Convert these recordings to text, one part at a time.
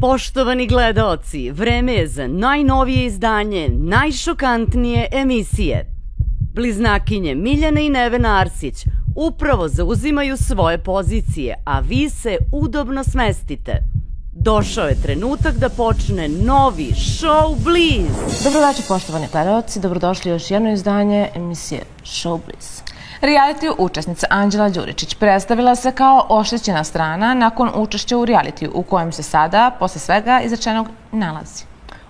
Poštovani gledaoci, vreme je za najnovije izdanje najšokantnije emisije. Bliznakinje Miljana i Nevena Arsić upravo zauzimaju svoje pozicije, a vi se udobno smestite. Došao je trenutak da počne novi Showbiz. Dobroveče poštovani gledaoci, dobrodošli u još jedno izdanje emisije Showbiz. Realitiju učesnica Anđela Đuričić predstavila se kao oštećena strana nakon učešća u realitiju u kojem se sada, posle svega izrečenog, nalazi.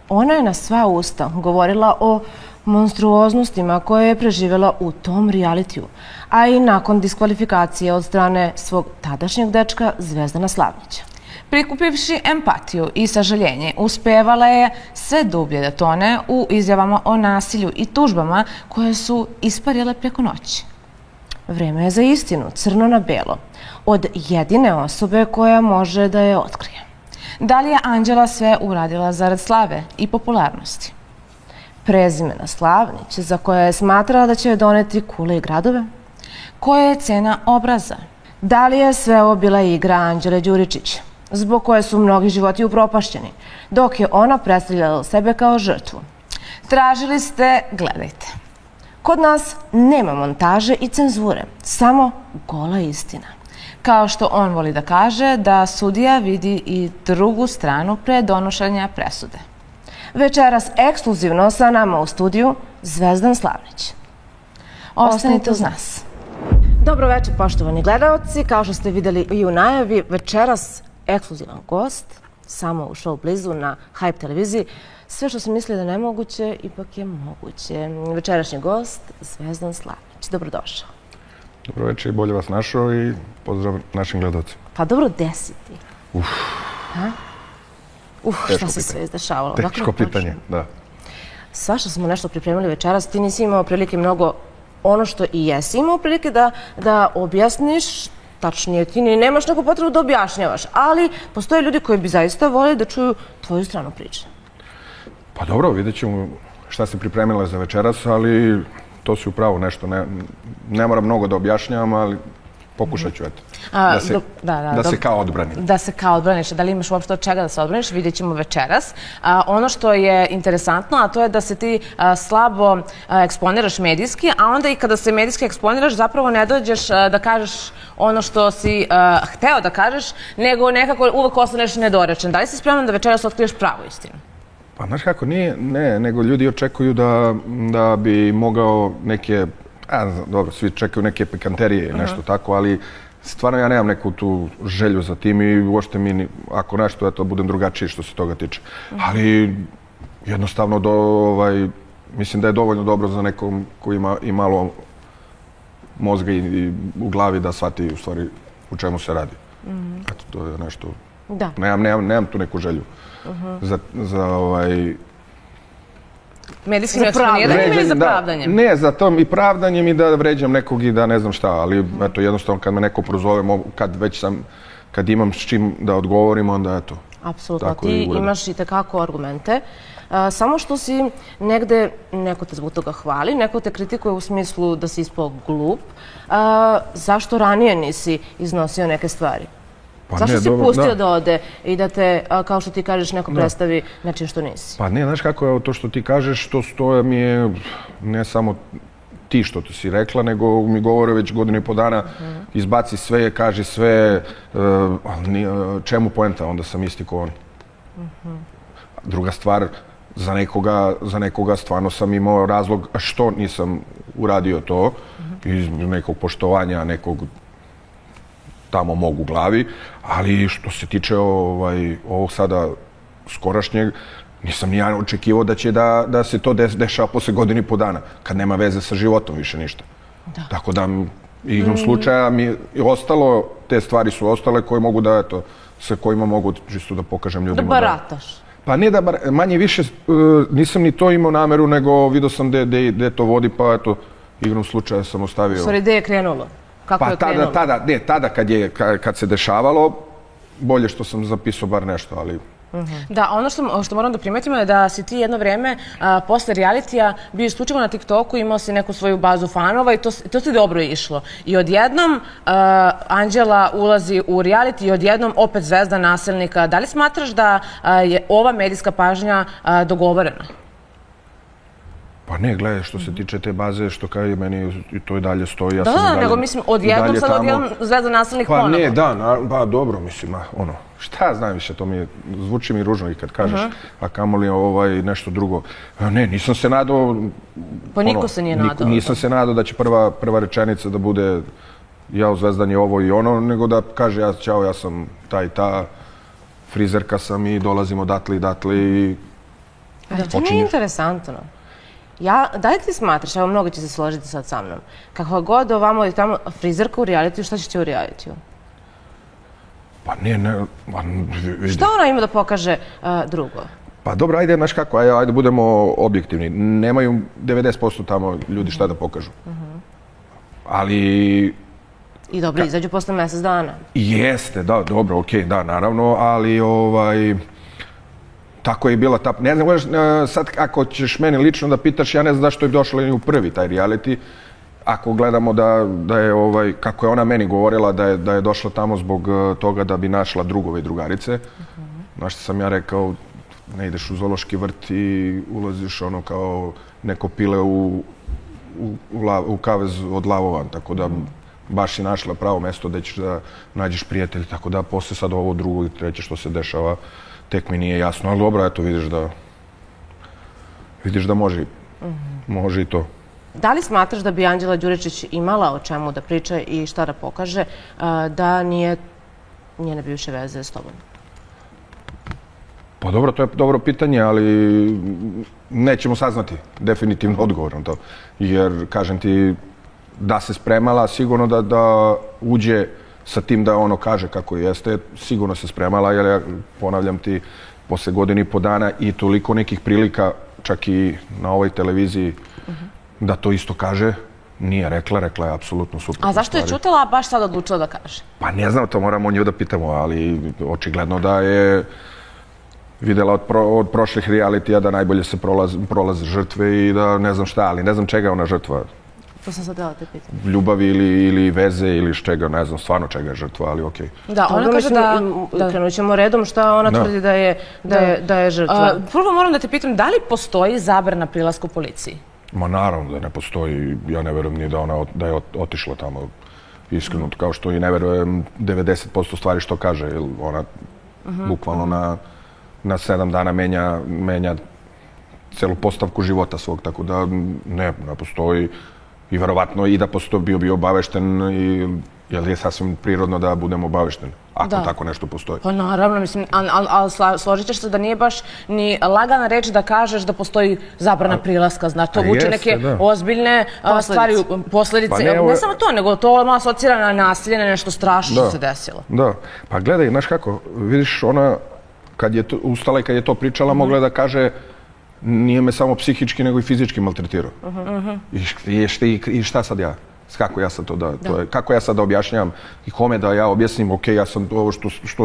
Ona je na sva usta govorila o monstruoznostima koje je preživjela u tom realitiju, a i nakon diskvalifikacije od strane svog tadašnjeg dečka Zvezdana Slavnića. Prikupivši empatiju i sažaljenje, uspevala je sve dublje da tone u izjavama o nasilju i tužbama koje su isparile preko noći. Vreme je za istinu, crno na belo, od jedine osobe koja može da je otkrije. Da li je Anđela sve uradila zarad slave i popularnosti? Prezimena Slavnić, za koje je smatrala da će joj doneti kule i gradove? Koja je cena obraza? Da li je sve ovo bila igra Anđele Đuričić, zbog koje su mnogi životi upropašćeni, dok je ona predstavljala sebe kao žrtvu? Tražili ste, gledajte. Kod nas nema montaže i cenzure, samo gola istina. Kao što on voli da kaže, da sudija vidi i drugu stranu pre donošenja presude. Večeras ekskluzivno sa nama u studiju Zvezdan Slavnić. Ostanite uz nas. Dobro večer, poštovani gledaoci. Kao što ste videli i u najavi, večeras ekskluzivan gost, samo u Showbizu na Hype televiziji. Sve što sam mislila da je nemoguće, ipak je moguće. Večerašnji gost, Zvezdan Slavnić. Dobrodošao. Dobro večer i bolje vas našao i pozdrav našim gledalcima. Pa dobro, gde si ti? Šta se sve izdešavalo? Teško pitanje, da. Svašta smo nešto pripremili večeras. Ti nisi imao prilike mnogo, ono što i jesi imao prilike da objasniš. Tačnije, ti nemaš neku potrebu da objašnjavaš, ali postoje ljudi koji bi zaista voleli da čuju tvoju stranu priče. Pa dobro, vidjet ćemo šta se pripremila za večeras, ali to si upravo nešto. Ne moram mnogo da objašnjavam, ali pokušat ću, eto. Da se kao odbranim. Da se kao odbraniš. Da li imaš uopšte od čega da se odbraniš, vidjet ćemo večeras. Ono što je interesantno, a to je da se ti slabo eksponiraš medijski, a onda i kada se medijski eksponiraš, zapravo ne dođeš da kažeš ono što si hteo da kažeš, nego nekako uvek ostaneš nedorečen. Da li si spreman da večeras otkriješ pravu istinu? Pa znaš kako, ne, nego ljudi očekuju da bi mogao neke, dobro, svi čekaju neke pikanterije ili nešto tako, ali stvarno ja nemam neku tu želju za tim i uopšte mi, ako nešto, eto, budem drugačiji što se toga tiče. Ali jednostavno, mislim da je dovoljno dobro za nekom koji ima i malo mozga i u glavi da shvati u stvari u čemu se radi. Eto, to je nešto, nemam tu neku želju za medijskim eksponiranjem ili za pravdanjem? Ne, za tom i pravdanjem i da vređam nekog i da ne znam šta, ali eto, jednostavno kad me neko prozove, kad imam s čim da odgovorim, onda eto. Apsolutno, ti imaš i tekako argumente, samo što si negde, neko te zbog toga hvali, neko te kritikuje u smislu da si ispao glup, zašto ranije nisi iznosio neke stvari? Zašto si pustio da ode i da te, kao što ti kažeš, neko predstavi nečim što nisi? Pa ne, znaš kako je to što ti kažeš, to mi je ne samo ti što ti si rekla, nego mi govore već godinu i po dana, izbaci sve, kaži sve, čemu poenta, onda sam isti ko oni. Druga stvar, za nekoga stvarno sam imao razlog što nisam uradio to, iz nekog poštovanja, nekog tamo mogu u glavi, ali što se tiče ovog sada skorašnjeg, nisam ni ja očekivao da će da se to dešava posle godinu i po dana, kad nema veze sa životom više ništa. Tako da, igrom slučaja mi je ostalo, te stvari su ostale koje mogu da, eto, sa kojima mogu čisto da pokažem ljudima. Da barataš? Pa ne da manje više, nisam ni to imao nameru, nego vidio sam gde to vodi, pa eto, igrom slučaja sam ostavio. U stvari, gde je krenulo? Pa tada kad se dešavalo, bolje što sam zapisao bar nešto, ali Da, ono što moram da primetimo je da si ti jedno vreme posle realitija bio isključivo na TikToku, imao si neku svoju bazu fanova i to ti dobro išlo. I odjednom Anđela ulazi u reality i odjednom opet zvezda nasilnika. Da li smatraš da je ova medijska pažnja dogovorena? Pa ne, gledaj, što se tiče te baze, što kaže meni, to i dalje stoji. Da, nego mislim, odjednom sad odjednom zvezda nasilnik ponovo. Pa ne, da, pa dobro, mislim, ono, šta znam više, to mi zvuči mi ružno i kad kažeš, a kamoli nešto drugo. Ne, nisam se nadao... Pa niko se nije nadao. Nisam se nadao da će prva rečenica da bude jao, Zvezdan je ovo i ono, nego da kaže, ćao, ja sam ta i ta, frizerka sam i dolazim odatle i datle i... Ali to nije interesantno. Da li ti smatraš, evo mnogo će se složiti sad sa mnom, kako god ovamo i tamo frizerka u realitiju, šta će ti u realitiju? Pa ne... Šta ona ima da pokaže drugo? Pa dobro, ajde, znaš kako, ajde budemo objektivni. Nemaju 90% tamo ljudi šta da pokažu. Ali... I dobro, izađu posle mjesec dana. Jeste, da, dobro, okej, da, naravno, ali tako je bila ta... Ne znam, sad ako ćeš meni lično da pitaš, ja ne znam zašto je došla i u prvi taj reality. Ako gledamo da je, kako je ona meni govorila, da je došla tamo zbog toga da bi našla drugove i drugarice. Znaš što sam ja rekao, ne ideš u zoološki vrt i ulaziš ono kao neko pile u kavez od lavova, tako da baš si našla pravo mesto gde ćeš da nađeš prijatelj, tako da posle sad ovo drugo i treće što se dešava, tek mi nije jasno, ali dobro, eto, vidiš da može i to. Da li smatraš da bi Anđela Đuričić imala o čemu da priča i šta da pokaže da nije njene bivše veze s tobom? Pa dobro, to je dobro pitanje, ali nećemo saznati definitivno odgovor na to. Jer, kažem ti, da se spremala, sigurno da uđe sa tim da ono kaže kako jeste, sigurno se spremala, jer ja ponavljam ti, posle godinu i po dana i toliko nekih prilika, čak i na ovoj televiziji, da to isto kaže, nije rekla je apsolutno suprotno. A zašto je čutala, a baš sad odlučila da kaže? Pa ne znam, to moramo nju da pitamo, ali očigledno da je videla od prošlih realitija da najbolje se prolaze žrtve i da ne znam šta, ali ne znam čega je ona žrtva. To sam sad dala te pitanje. Ljubavi ili veze ili čega, ne znam stvarno čega je žrtva, ali okej. Da, ona kaže da krenut ćemo redom šta ona tvrdi da je žrtva. Prvo moram da te pitam, da li postoji zabrana prilaska u policiji? Ma naravno da ne postoji, ja ne verujem ni da je otišla tamo iskreno, kao što i ne verujem 90% stvari što kaže, jer ona bukvalno na 7 dana menja celu postavku života svog, tako da ne postoji i verovatno i da postoji bio obavešten, jer je sasvim prirodno da budemo obavešteni, ako tako nešto postoji. Pa naravno, mislim, ali složit ćeš se da nije baš ni lagana reč da kažeš da postoji zabrana prilaska, znači to vuče neke ozbiljne stvari, posljedice. Ne samo to, nego to malo asocira na nasilje, na nešto strašno što se desilo. Da, pa gledaj, znaš kako, vidiš, ona kad je ustala i kad je to pričala, mogla da kaže nije me samo psihički, nego i fizički maltretirao. I šta sad ja? Kako ja sad kako ja sad da objašnjam i kome da ja objasnim, ok, ja sam ovo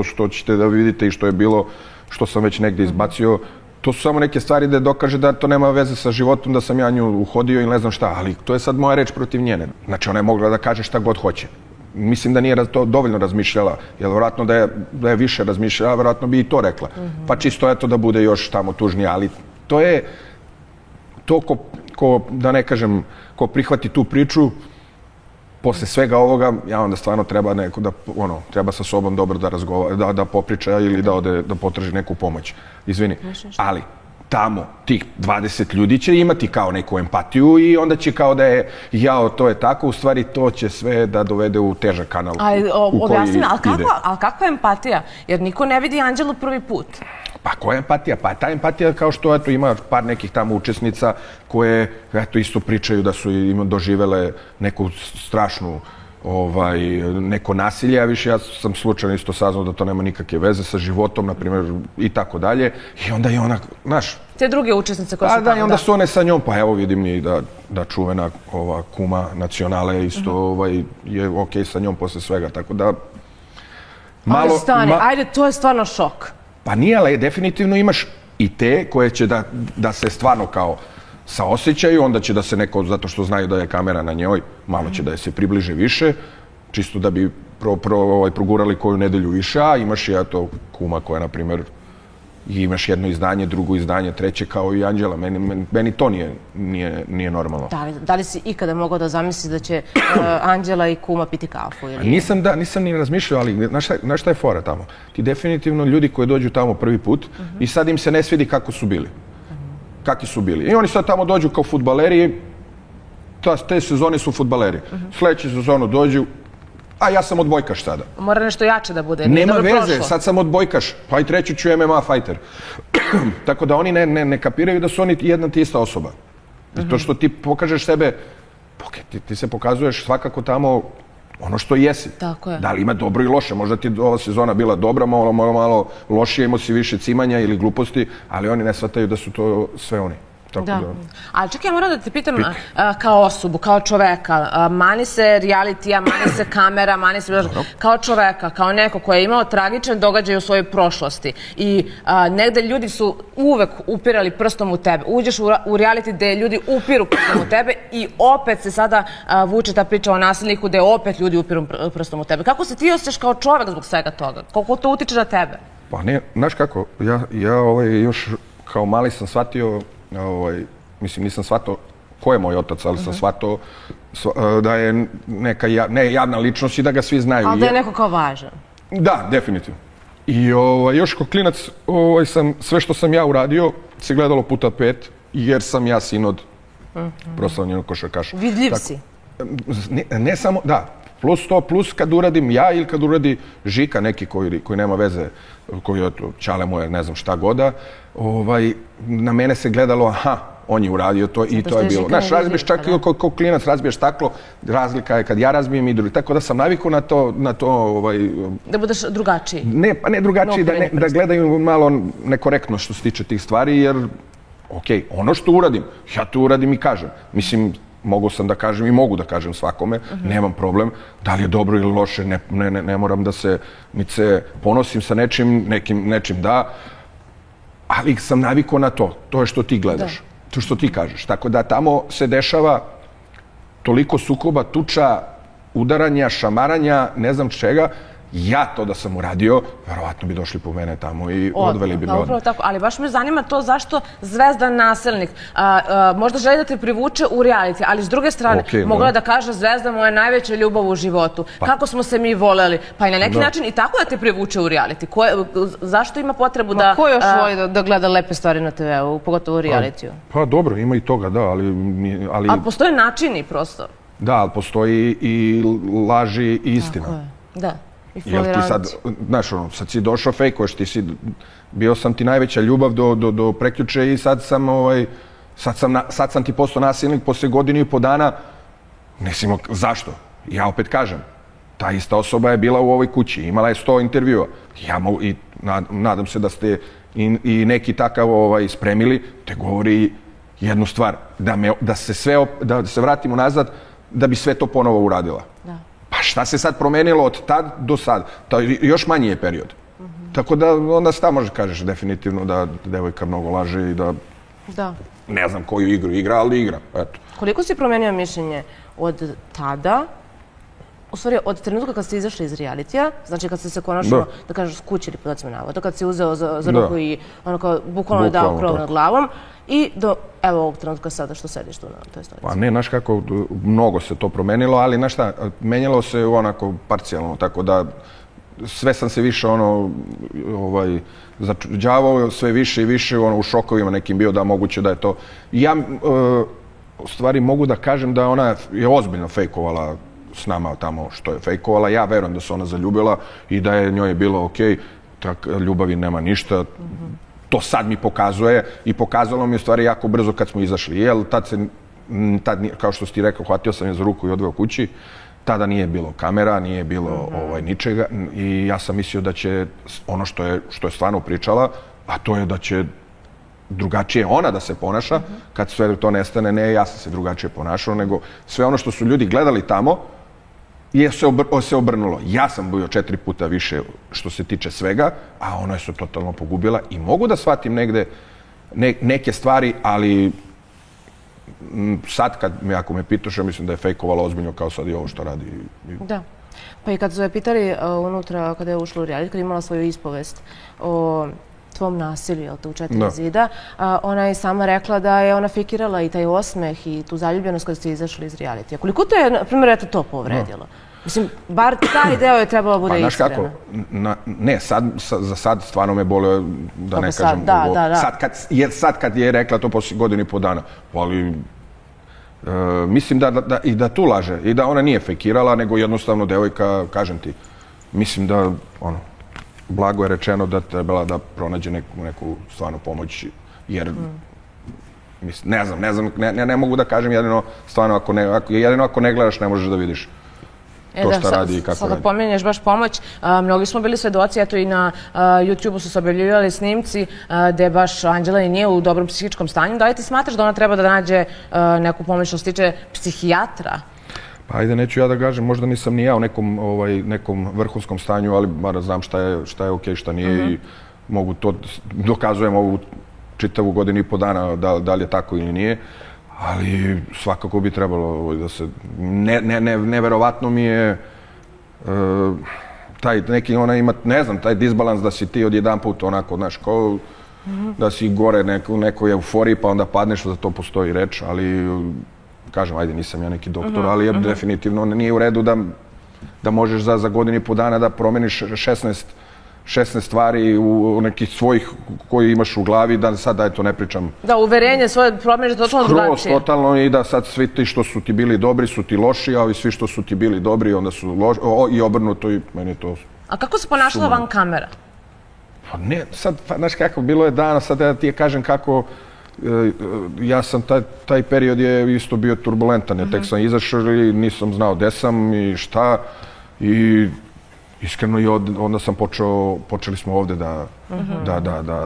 što ćete da vidite i što je bilo, što sam već negdje izbacio, to su samo neke stvari da dokaže da to nema veze sa životom, da sam ja nju uhodio ili ne znam šta, ali to je sad moja reč protiv njene. Znači ona je mogla da kaže šta god hoće. Mislim da nije to dovoljno razmišljala, jer vjerojatno da je više razmišljala, vjerojatno bi i to rekla. Pa čisto eto da bude još tamo tužnije, ali to je to da ne kažem, ko prihvati tu priču, posle svega ovoga, ja onda stvarno treba neko da, treba sa sobom dobro da razgovara, da popriča ili da ode da potraži neku pomoć. Izvini, ali tamo tih 20 ljudi će imati kao neku empatiju i onda će kao da je, jao, to je tako, u stvari to će sve da dovede u težak kanal u koji ide. Ali kakva empatija? Jer niko ne vidi Anđelu prvi put. Pa koja empatija? Pa ta empatija kao što eto ima par nekih tamo učesnica koje eto isto pričaju da su im doživele neku strašnu neko nasilje, a više ja sam slučajno isto saznao da to nema nikakve veze sa životom, na primjer, i tako dalje. I onda je ona, znaš... Te druge učesnice koje su tamo, da. I onda su one sa njom, pa evo vidim i da čuvena kuma nacionale isto je okej sa njom posle svega, tako da... Ali stani, ajde, to je stvarno šok. Pa nije, ali definitivno imaš i te koje će da se stvarno kao saosećaju, onda će da se neko, zato što znaju da je kamera na njoj, malo će da je se približe više, čisto da bi progurali koju nedelju više, a imaš i ja to kuma koja, na primjer, imaš jedno izdanje, drugo izdanje, treće kao i Anđela. Meni to nije normalno. Da li si ikada mogao da zamisliš da će Anđela i kuma piti kafu? Nisam ni razmišljao, ali znaš šta je fora tamo? Ti definitivno ljudi koji dođu tamo prvi put i sad im se ne svidi kako su bili. Kakvi su bili. I oni sad tamo dođu kao fudbaleri, te sezone su fudbaleri. Sljedeću sezonu dođu, a ja sam odbojkaš sada. Mora nešto jače da bude. Nema veze, sad sam odbojkaš, pa i treći ću MMA fighter. Tako da oni ne kapiraju da su oni jedna ti ista osoba. To što ti pokažeš sebe, ti se pokazuješ svakako tamo ono što jesi. Tako je. Da li ima dobro i loše, možda ti ova sezona bila dobra, malo lošije, imao si više cimanja ili gluposti, ali oni ne shvataju da su to sve oni. Da. Ali čekaj, ja moram da te pitam kao osobu, kao čoveka, mani se realitija, mani se kamera, mani se kao čoveka, kao neko koji je imao tragičan događaj u svojoj prošlosti i negde ljudi su uvek upirali prstom u tebe. Uđeš u reality gde ljudi upiru prstom u tebe i opet se sada vuče ta priča o nasilniku gde opet ljudi upiru prstom u tebe. Kako se ti osjećaš kao čovek zbog svega toga? Koliko to utiče na tebe? Pa ne, znaš kako, ja još kao mali sam shvatio, mislim, nisam shvatao ko je moj otac, ali sam shvatao da je neka javna ličnost i da ga svi znaju. Ali da je neko kao važan. Da, definitivno. I još kao klinac sam, sve što sam ja uradio se gledalo puta 5, jer sam ja sin od proslavljenog košarkaša. Vidljiv si. Ne samo, da. Plus to, plus kad uradim ja ili kad uradi Žika neki koji nema veze, koji je čale moje, ne znam šta goda, na mene se gledalo, aha, on je uradio to i to je bilo. Znaš, razbiješ čak i kao klinac, razbiješ staklo, razlika je kad ja razbijem i drugi. Tako da sam navikao na to... Da budeš drugačiji. Ne drugačiji, da gledaju malo nekorektno što se tiče tih stvari, jer, okej, ono što uradim, ja to uradim i kažem. Mislim, mogu sam da kažem i mogu da kažem svakome, nemam problem. Da li je dobro ili loše, ne moram da se ponosim sa nečim da, ali sam navikao na to. To je što ti gledaš, to što ti kažeš. Tako da tamo se dešava toliko sukoba, tuča, udaranja, šamaranja, ne znam čega. Ja to da sam uradio, verovatno bi došli po mene tamo i odveli bi me odmah. Ali baš me zanima to zašto Zvezdan nasilnik možda želi da te privuče u reality, ali s druge strane mogla da kaže Zvezda moja najveća ljubav u životu. Kako smo se mi voleli? Pa i na neki način i tako da te privuče u reality. Zašto ima potrebu da... Ko još voli da gleda lepe stvari na TV-u, pogotovo u realitiju? Pa dobro, ima i toga, da, ali... Ali postoje načini prosto. Da, ali postoji i laži i istina. Tako je, da. Jel ti sad, znaš, sad si došao, fejkuješ, bio sam ti najveća ljubav do prekjuče i sad sam ti postao nasilnik posle godinu i po dana. Mislim, zašto? Ja opet kažem, ta ista osoba je bila u ovoj kući, imala je 100 intervjua. I nadam se da ste i neki takav spremili, te govori jednu stvar, da se vratimo nazad, da bi sve to ponovo uradila. Da. Pa šta se sad promenilo od tad do sad? Još manji je period. Tako da onda se možeš kažeš definitivno da devojka mnogo laže i da ne znam koju igru igra, ali igra. Koliko si promenio mišljenje od tada, u stvari od trenutka kad ste izašli iz realitija, znači kad ste se konačno, da kažeš, skućili podacima navoda, kad si uzeo za ruku i ono kao bukvalno je dao krov nad glavom i do evo ovog trenutka sada što sediš tu na toj stolici. Pa ne, znaš kako, mnogo se to promenilo, ali znaš šta, menjalo se onako parcijalno, tako da sve sam se više začuđavao, sve više i više u šokovima nekim bio da moguće da je to. Ja u stvari mogu da kažem da ona je ozbiljno fejkovala s nama tamo što je fejkovala. Ja verujem da se ona zaljubila i da je njoj bilo okej, ljubavi nema ništa. To sad mi pokazuje i pokazalo mi u stvari jako brzo kad smo izašli. Jer tad, kao što si ti rekao, hvatio sam je za ruku i odveo kući. Tada nije bilo kamera, nije bilo ničega i ja sam mislio da će ono što je stvarno pričala, a to je da će drugačije ona da se ponaša, kad sve to nestane, ne, ja sam se drugačije ponašao, nego sve ono što su ljudi gledali tamo se obrnulo. Ja sam bio 4 puta više što se tiče svega, a ona je se totalno pogubila i mogu da shvatim negde neke stvari, ali sad ako me pitaš, ja mislim da je fejkovala ozbiljno kao sad i ovo što radi. Da. Pa i kad su je pitali unutra, kada je ušla u reality, kada je imala svoju ispovest o tvom nasilju, jel te, u 4 zida, ona je sama rekla da je ona fikirala i taj osmeh i tu zaljubljenost kada ste izašli iz realitija. Koliko te je, na primjer, eto to povredilo? Mislim, bar taj deo je trebalo bude iskreno. Pa, znaš kako, ne, za sad stvarno me bole, da ne kažem, sad kad je rekla to poslije godinu i po dana, ali mislim i da tu laže i da ona nije fejkirala, nego jednostavno devojka, kažem ti, mislim da, blago je rečeno da trebala da pronađe neku stvarno pomoć, jer ne mogu da kažem jedino stvarno, ako ne gledaš ne možeš da vidiš to šta radi i kako radi. Sada pominješ baš pomoć, mnogi smo bili svedoci, eto i na YouTube-u su se objavljivali snimci gde baš Anđela i nije u dobrom psihičkom stanju. Da li ti smatraš da ona treba da nađe neku pomoć što se tiče psihijatra? Pa ajde, neću ja da kažem, možda nisam ni ja u nekom vrhunskom stanju, ali bar znam šta je okej, šta nije i mogu to, dokazujem ovu čitavu godinu i po dana da li je tako ili nije, ali svakako bi trebalo da se, neverovatno mi je taj neki, ona ima, ne znam, taj disbalans da si ti odjedan put onako, znaš, kao da si gore nekoj euforiji pa onda padneš, za to postoji reč, ali kažem, ajde, nisam ja neki doktor, ali definitivno nije u redu da možeš za godinu i po dana da promeniš 16 stvari u nekih svojih koji imaš u glavi, da sad, eto, ne pričam. Da, uverenje svoje promeniš totalno drugačije. Skroz, totalno, i da sad svi ti što su ti bili dobri su ti loši, a svi što su ti bili dobri onda su loši, i obrnuto, i meni je to... A kako se ponašala van kamera? Pa ne, sad, znaš kako, bilo je dana, sad ja ti je kažem kako... Ja sam, taj period je isto bio turbulentan, ja tek sam izašao i nisam znao gde sam i šta, i iskreno i onda sam počeli smo ovde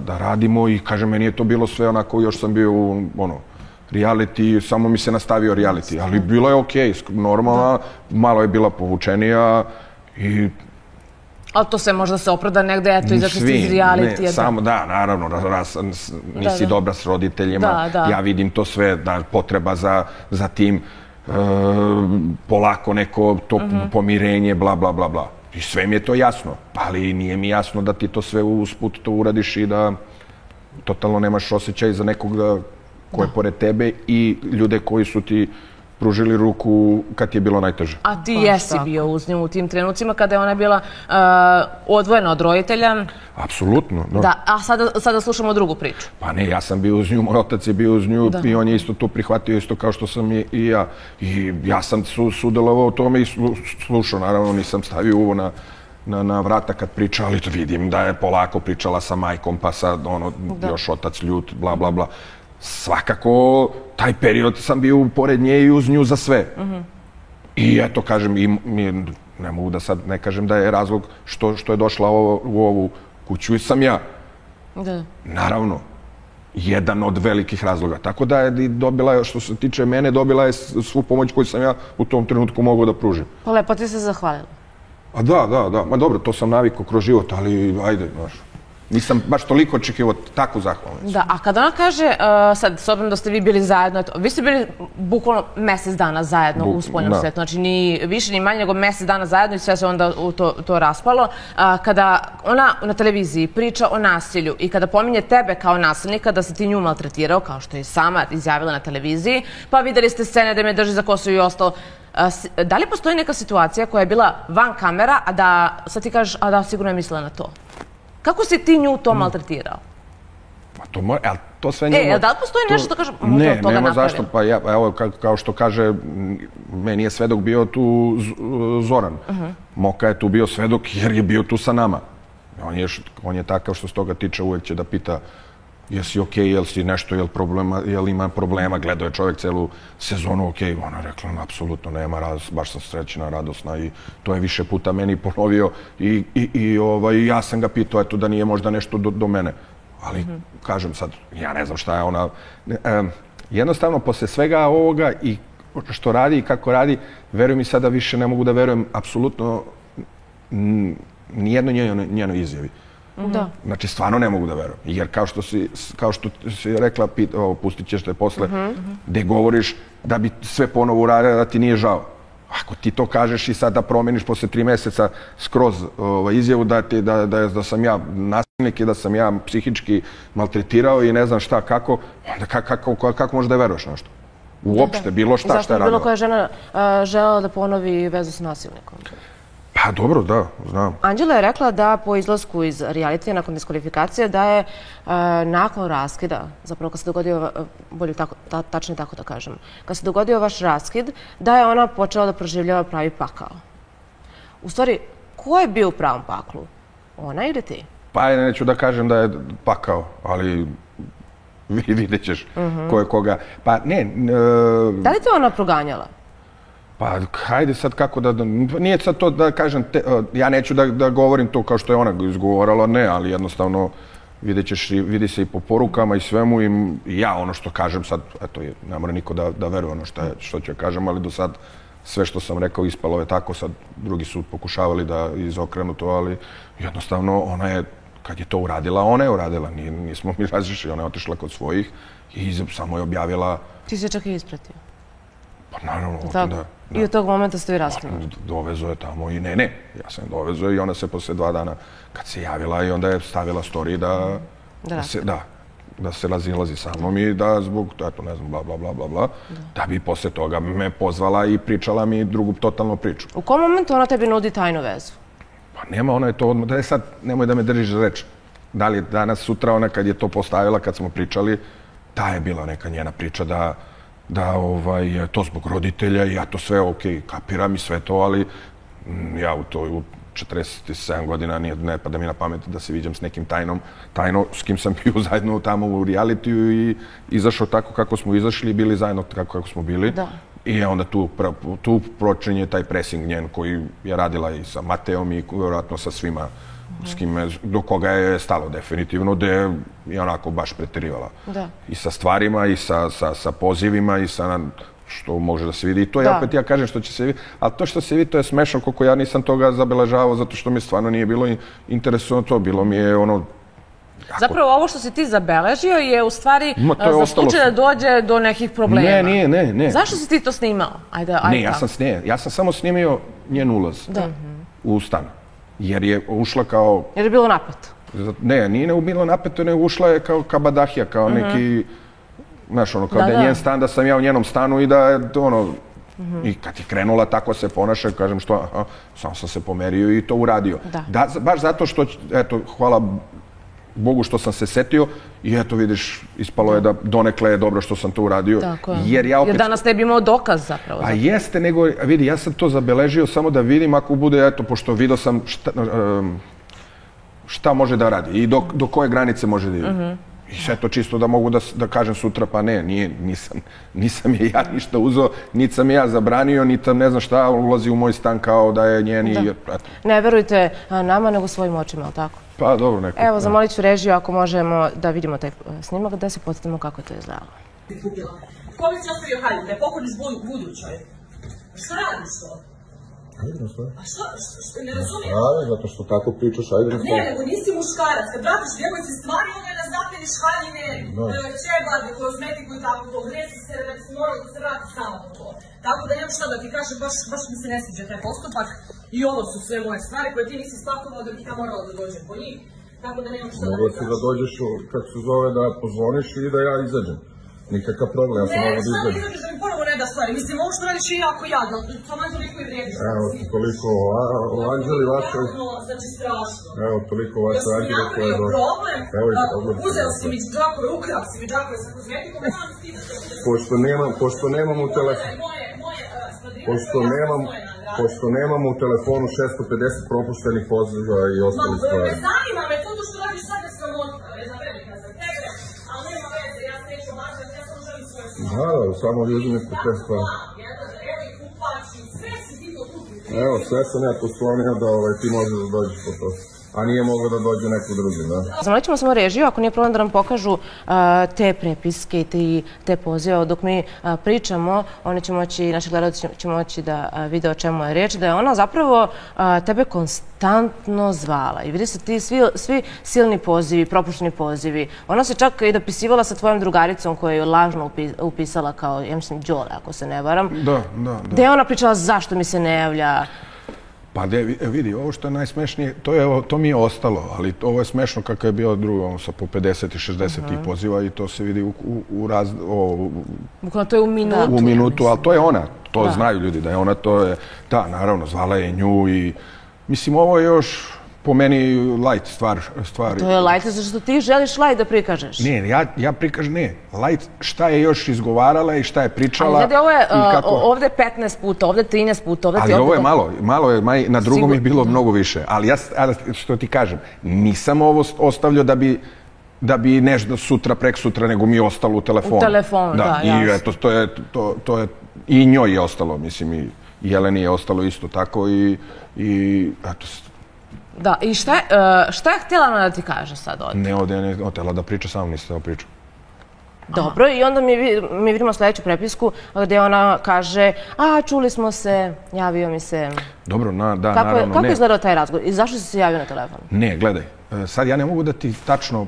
da radimo i kažem, meni je to bilo sve onako, još sam bio u reality, samo mi se nastavio reality, ali bilo je okej, normalno, malo je bila povučenija i... Ali to se možda se opravda negde, eto, izašli ste iz realitija. Samo, da, naravno, nisi dobra s roditeljima, ja vidim to sve, da potreba za tim, polako neko to pomirenje, bla, bla, bla, bla. I sve mi je to jasno, ali nije mi jasno da ti to sve usput to uradiš i da totalno nemaš osjećaj za nekog ko je pored tebe i ljude koji su ti pružili ruku kad je bilo najteže. A ti jesi bio uz nju u tim trenucima kada je ona bila odvojena od roditelja? Apsolutno. Da, a sada slušamo drugu priču. Pa ne, ja sam bio uz nju, moj otac je bio uz nju i on je isto to prihvatio isto kao što sam i ja. I ja sam sudelovao u tome i slušao, naravno nisam stavio uvo na vrata kad priča, ali vidim da je polako pričala sa majkom, pa sad još otac ljut, bla, bla, bla. Svakako, taj period sam bio pored nje i uz nju za sve. I eto, kažem, ne mogu da sad ne kažem da je razlog što je došla u ovu kuću i sam ja. Naravno, jedan od velikih razloga. Tako da je dobila, što se tiče mene, dobila je svu pomoć koju sam ja u tom trenutku mogao da pružim. Pa lepo ti se zahvalila. A da. Ma dobro, to sam navikao kroz život, ali ajde, znaš. Nisam baš toliko očekivao takvu zahvalnicu. Da, a kada ona kaže, sad, s obzirom da ste vi bili zajedno, vi ste bili bukvalno mesec dana zajedno u spoljnom svetu, znači ni više ni manje nego mesec dana zajedno i sve se onda u to raspalo. Kada ona na televiziji priča o nasilju i kada pominje tebe kao nasilnika da si ti nju maltretirao, kao što je sama izjavila na televiziji, pa videli ste scene da me drži za kosu i ostalo, da li postoji neka situacija koja je bila van kamera, a da, sad ti kažeš, a da sigurno je mislila na to? Kako si ti nju to maltretirao? To sve njemu... Da li postoji nešto što kaže, možda od toga napravila? Ne, nema zašto. Pa evo, kao što kaže, meni je svedok bio tu Zoran. Moka je tu bio svedok jer je bio tu sa nama. On je takav što s toga tiče, uvek će da pita jesi okej, jel si nešto, jel ima problema, gledao je čovjek celu sezonu okej. Ona je rekla, apsolutno nema, baš sam srećna, radosna i to je više puta meni ponovio i ja sam ga pitao, eto, da nije možda nešto do mene. Ali, kažem sad, ja ne znam šta je ona... Jednostavno, posle svega ovoga i što radi i kako radi, veruj mi sada više ne mogu da verujem apsolutno nijednoj njenoj izjavi. Da. Znači, stvarno ne mogu da verujem. Jer kao što si rekla, pustit ćeš te posle, gde govoriš da bi sve ponovo uradila, da ti nije žao. Ako ti to kažeš i sad da promeniš posle 3 meseca skroz izjavu da sam ja nasilnik i da sam ja psihički maltretirao i ne znam šta, kako, onda kako možeš da je veruješ na što? Uopšte, bilo šta je radila. Zašto bi bilo koja žena želela da ponovi vezu sa nasilnikom? Pa dobro, da, znam. Anđela je rekla da po izlasku iz realitija nakon diskvalifikacije da je nakon raskida, zapravo kad se dogodio, bolje tačnije tako da kažem, kad se dogodio vaš raskid, da je ona počela da proživljava pravi pakao. U stvari, ko je bio u pravom paklu? Ona ili ti? Pa neću da kažem da je pakao, ali vidjet ćeš ko je koga. Pa ne... Da li te ona proganjala? Pa, hajde sad kako da... Nije sad to da kažem... Ja neću da govorim to kao što je ona izgovorala, ne, ali jednostavno vidi se i po porukama i svemu i ja ono što kažem sad, eto, ne mora niko da veruje ono što ću kažem, ali do sad sve što sam rekao ispalo je tako, sad drugi su pokušavali da izokrenu to, ali jednostavno ona je, kad je to uradila, ona je uradila, nismo mi različili, ona je otišla kod svojih i samo je objavila... Ti se čak i ispratio? Pa naravno, da. I od tog momenta ste vi raskinuli? Dovezo je tamo i ne, ja sam dovezo i ona se posle 2 dana kad se javila i onda je stavila story da se razilazi sa mnom i da zbog, eto ne znam, bla, bla, bla, bla, bla, da bi posle toga me pozvala i pričala mi drugu totalnu priču. U kom momentu ona tebi nudi tajnu vezu? Pa nema, ona je to odmah, da je sad, nemoj da me držiš za reč. Da li je danas, sutra, ona kad je to postavila, kad smo pričali, ta je bila neka njena priča da je to zbog roditelja i ja to sve, okej, kapiram i sve to, ali ja u 47 godina ne pada mi na pamet da se viđam s nekim tajno s kim sam bio zajedno tamo u realitiju i izašao tako kako smo izašli i bili zajedno tako kako smo bili. I onda tu počinje taj pressing njen koji je radila i sa Mateom i vjerojatno sa svima do koga je stalo definitivno, gde je onako baš preterivala. I sa stvarima, i sa pozivima, i sa što može da se vidi. I to je opet, ja kažem što će se vidi, ali to što se vidi to je smešno koliko ja nisam toga zabeležavao zato što mi stvarno nije bilo interesujuće to, bilo mi je ono... Zapravo ovo što si ti zabeležio je u stvari za slučaj da dođe do nekih problema. Ne. Zašto si ti to snimao? Ne, ja sam samo snimio njen ulaz u stan. Jer je ušla kao... Jer je bilo napeto? Ne, nije bilo napeto, ne ušla je kao kabadahija, kao neki... Znaš, ono, kao da je njen stan, da sam ja u njenom stanu i da je ono... I kad je krenula tako se ponaša, kažem što, samo sam se pomerio i to uradio. Baš zato što, eto, hvala Bogu što sam se setio i eto vidiš, ispalo je da donekle je dobro što sam to uradio. Jer danas ne bi imao dokaz zapravo. A jeste, nego vidi, ja sam to zabeležio samo da vidim ako bude, eto, pošto vidio sam šta može da radi i do koje granice može da ide. I sve to čisto da mogu da kažem sutra, pa ne, nisam je ja ništa uzeo, niti sam je ja zabranio, niti ne znam šta, ulazi u moj stan kao da je njen i... Ne verujte nama, nego svojim očima, ali tako? Pa dobro, neko. Evo, zamolit ću režiju ako možemo da vidimo taj snimak, da se podsjetimo kako je to izgledalo. Ko bi se ostavio haljinu, da je pokloniš budućoj? Šta radiš to? Ajde na stvari. A što, ne razumijem? Ajde, zato što tako pričaš, ajde na stvari. Ne, nego nisi muškarac. Kad vratiš djevojci stvari, onda je naznapljeniš haljine, čebade, kozmetiku i tako to. Gresi se, da bi se moralo da se vrati samo to. Tako da nemam šta da ti kažem, baš mi se ne sviđa taj postupak. I ovo su sve moje stvari koje ti nisi spakovao da bi ja morala da dođem po njih. Tako da nemam šta da ti kažem. Mogu ti da dođeš, kako se zove, da pozvoniš i da ja izađem. Nikakav problem, ja sam mogu da izađem. Ne, šta da prvo ne da stvari. Mislim, ovo što radiš je jako jadno. Samo je toliko i vrijediš. Evo, toliko o Anđeli vašoj. Znači, strašno. Evo, toliko o vašoj Anđeli koja je došla. Problem, uzeo si mi džakove, ukrao si mi džakove sa kozmetikom, nemam stida. Pošto nemam u telefonu. Pošto nemam u telefonu 650 propuštenih poziva i ostalih stvari. Ne zanima me to što radiš sad je sramota, jedna velika za tebe, ali nema veze, ja se neću mažati, ja samo želim svoje stvari. Da, samo uzimite te stvari. Evo i kupači, sve si ti to kupiti. Evo, sve sam ja poslonio da ti možeš da dođeš po to. a nije mogao da dođe neko drugi, da? Zamolit ćemo samo režiju, ako nije problem da nam pokažu te prepiske i te pozive. Dok mi pričamo, oni će moći, naši gledalci će moći da vide o čemu je reč, da je ona zapravo tebe konstantno zvala. I vidi se ti svi silni pozivi, propušteni pozivi. Ona se čak i dopisivala sa tvojom drugaricom koja je lažno upisala kao, ja mislim, Đole, ako se ne varam. Da. Gde je ona pričala zašto mi se ne javlja? Pa vidi, ovo što je najsmešnije, to mi je ostalo, ali ovo je smešno kako je bio drugo, sa po 50 i 60 tih poziva i to se vidi Bukvalno to je u minutu. U minutu, ali to je ona, to znaju ljudi da je ona, to je, da, naravno, zvala je nju i, mislim, ovo je još po meni light stvar. To je light, zato što ti želiš light da prikažeš. Ne, ja prikažem, ne, light šta je još izgovarala i šta je pričala. Ali ovo je ovde 15 puta, ovde 13 puta, ovde ti... Ali ovo je malo je, na drugom je bilo mnogo više. Ali ja, što ti kažem, nisam ovo ostavljao da bi nešto sutra, prek sutra, nego mi je ostalo u telefonu. U telefonu, da, jasno. I eto, to je, i njoj je ostalo, mislim, i Jeleni je ostalo isto tako i eto, da, i šta je htjela ona da ti kaže sad ovdje? Ne, ovdje je htjela da priča, samo niste da priča. Dobro, i onda mi vidimo sljedeću prepisku gdje ona kaže, čuli smo se, javio mi se. Dobro, da, naravno, ne. Kako je izgledao taj razgovor i zašto si se javio na telefon? Ne, gledaj, sad ja ne mogu da ti tačno,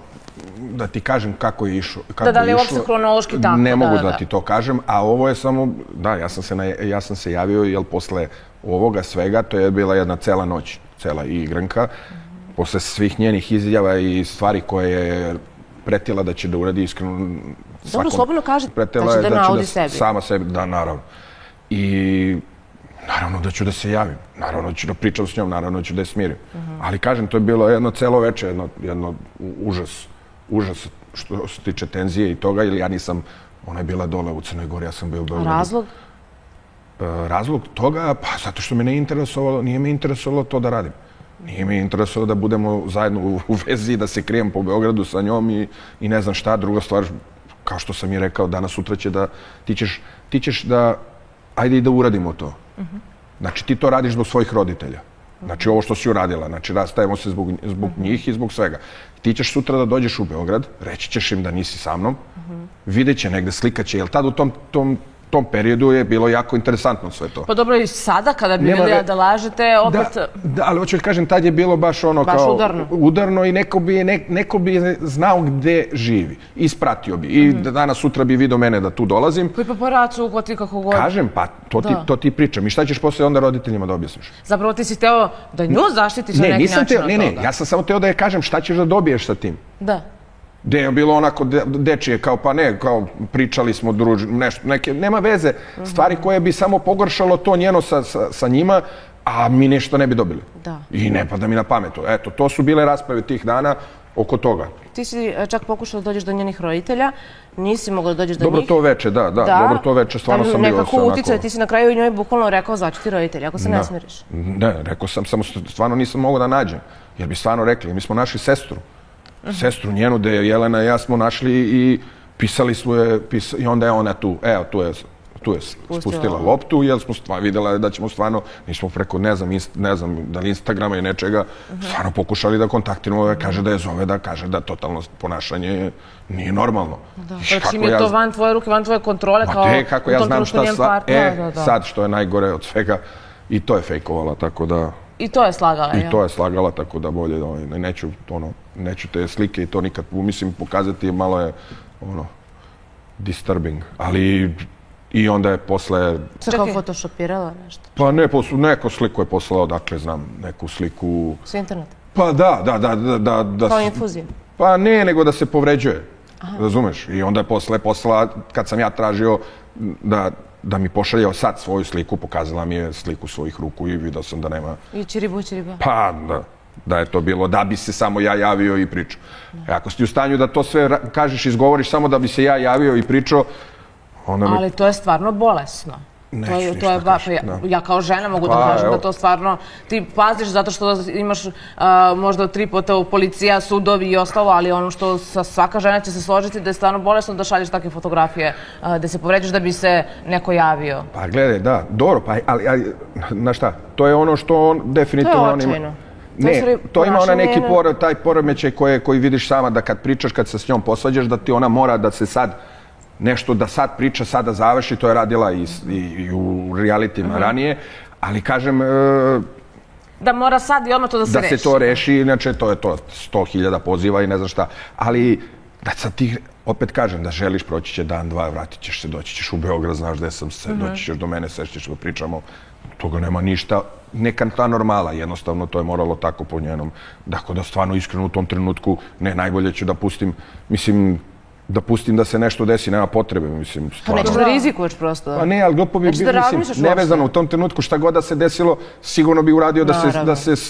da ti kažem kako je išlo. Da li je uopšte hronološki tako? Ne mogu da ti to kažem, a ovo je samo, da, ja sam se javio, jer posle ovoga svega, to je bila jedna cela noć, cela igranka, posle svih njenih izjava i stvari koje je pretila da će da uradi iskreno. Dobro, slobodno kaže da će da naudi sebi. Sama sebi, da, naravno. I naravno da ću da se javim, naravno da ću da pričam s njom, naravno da ću da je smirim. Ali kažem, to je bilo jedno celo veče, jedno užas što se tiče tenzije i toga, ili ja nisam, ona je bila dole u Crnoj Gori, ja sam bio u Beogradu. Razlog? Razlog toga, pa zato što me nije me interesovalo to da radim. Nije me interesovalo da budemo zajedno u vezi, da se krijem po Beogradu sa njom i ne znam šta. Druga stvar, kao što sam i rekao, danas sutra će da, ti ćeš da, ajde i da uradimo to. Znači ti to radiš zbog svojih roditelja. Znači ovo što si uradila, znači rastajemo se zbog njih i zbog svega. Ti ćeš sutra da dođeš u Beograd, reći ćeš im da nisi sa mnom, vidjet će negde, slikat će, jer tad u tom periodu je bilo jako interesantno sve to. Pa dobro, i sada kada bi vidjela da lažete, opet... Da, ali hoću da kažem, tad je bilo baš ono kao... Udarno i neko bi znao gde živi. Ispratio bi. I danas sutra bi vidio mene da tu dolazim. Koji paparacu uhvati kako god. Kažem, pa to ti pričam. I šta ćeš posle onda roditeljima da objasniš? Zapravo ti si teo da nju zaštitiš na neki način od toga. Ne, ja sam samo teo da je kažem šta ćeš da dobiješ sa tim. Da. Gde je bilo onako dečije, kao pa ne, kao pričali smo nešto, neke, nema veze, stvari koje bi samo pogoršalo to njeno sa njima, a mi nešto ne bi dobili. Da. I ne pada mi na pametu. Eto, to su bile rasprave tih dana oko toga. Ti si čak pokušao da dođeš do njenih roditelja, nisi mogao da dođeš do njih. Dobro to veče, da, dobro to veče, stvarno sam bio nekako uticao, ti si na kraju njoj bukvalno rekao zvaću ti roditelji, ako se ne smiriš. Ne, rekao sam, samo stvarno nisam mogao da nađem, jer bi stvarno rekli, mi smo našli sestru njenu, gde je Jelena i ja smo našli i pisali smo je, i onda je ona tu, evo, tu je spustila loptu, jer smo vidjela da ćemo stvarno, nismo preko, ne znam, da li Instagrama i nečega, stvarno pokušali da kontaktiramo, kaže da je zove, da kaže da totalno ponašanje nije normalno. Da, čim je to van tvoje ruke, van tvoje kontrole, kao kako ja znam šta sad, što je najgore od svega, i to je fejkovala, tako da... I to je slagala, I to je slagala, tako da bolje, neću te slike i to nikad, mislim, pokazati, malo je, disturbing, ali i onda je posle... Sve kao photoshopirala nešto? Pa neku sliku je poslala, dakle, znam, neku sliku... S interneta? Pa da. Kao infuzija? Pa ne, nego da se povređuje, razumeš? I onda je poslala, kad sam ja tražio da mi pošalje sad svoju sliku, pokazala mi je sliku svojih ruku i vidio sam da nema... I čiribu. Pa da je to bilo, da bi se samo ja javio i pričao. Ako si u stanju da to sve kažeš i izgovoriš samo da bi se ja javio i pričao, onda mi... Ali to je stvarno bolesno. Neću ništa kažem. Ja kao žena mogu da kažem da to stvarno ti paziš zato što imaš možda 3 puta policija, sudovi i ostalo, ali ono što svaka žena će se složiti da je stvarno bolesno da šalješ takve fotografije, da se povređaš da bi se neko javio. Pa gledaj, da, dobro, ali znaš šta, to je ono što on definitivno... To je očajno. Ne, to ima ona neki taj poremećaj koji vidiš sama da kad pričaš, kad se s njom posvađaš, da ti ona mora da se sad nešto, da sad priča, sad da završi, to je radila i u realitima ranije, ali kažem... Da mora sad i odmah to da se reši. Da se to reši, inače to je to 100.000 poziva i ne znam šta, ali da sad ti, opet kažem, da želiš, proći će dan, dva, vratit ćeš se, doći ćeš u Beograd, znaš gde sam se, doći ćeš do mene, sešćeš da pričamo, toga nema ništa, neka ta normala, jednostavno to je moralo tako po njenom, dakle da stvarno iskreno u tom trenutku, ne, najbolje ću da pustim, mislim, da pustim da se nešto desi, nema potrebe, mislim, stvarno. Pa nećeš da rizikuješ prosto. Pa ne, ali glupo bi, mislim, nevezano u tom trenutku šta god da se desilo, sigurno bi uradio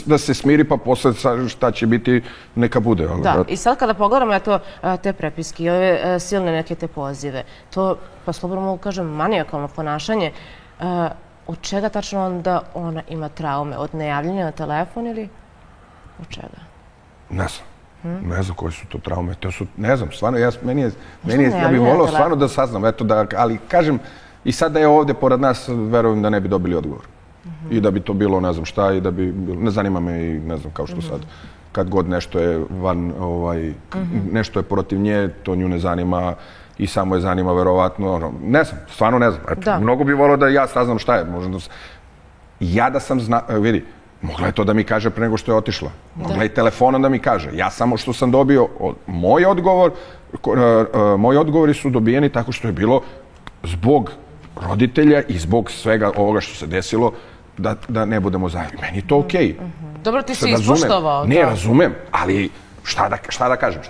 da se smiri, pa posle šta će biti, neka bude. Da, i sad kada pogledamo te prepiske i ove silne neke te pozive, to, pa slobodno mogu kažem, manijakalno ponašanje, od čega tačno onda ona ima traume? Od nejavljanja na telefon ili od čega? Ne znam. Ne znam koje su to traume. Ne znam, stvarno, ja bih volao stvarno da saznam, ali kažem, i sad da je ovdje pored nas, verujem da ne bi dobili odgovor. I da bi to bilo ne znam šta, i da bi, ne zanima me i ne znam, kao što sad, kad god nešto je van, nešto je protiv nje, to nju ne zanima i samo je zanima, verovatno, ne znam, stvarno ne znam. Mnogo bi volao da ja saznam šta je. Ja da sam znao, vidi, mogla je to da mi kaže pre nego što je otišla. Mogla je telefonom da mi kaže. Ja samo što sam dobio moji odgovori su dobijeni tako što je bilo zbog roditelja i zbog svega ovoga što se desilo da ne budemo zajedno. Meni je to okej. Dobro, ti si ispoštovao. Ne, razumem, ali šta da kažem?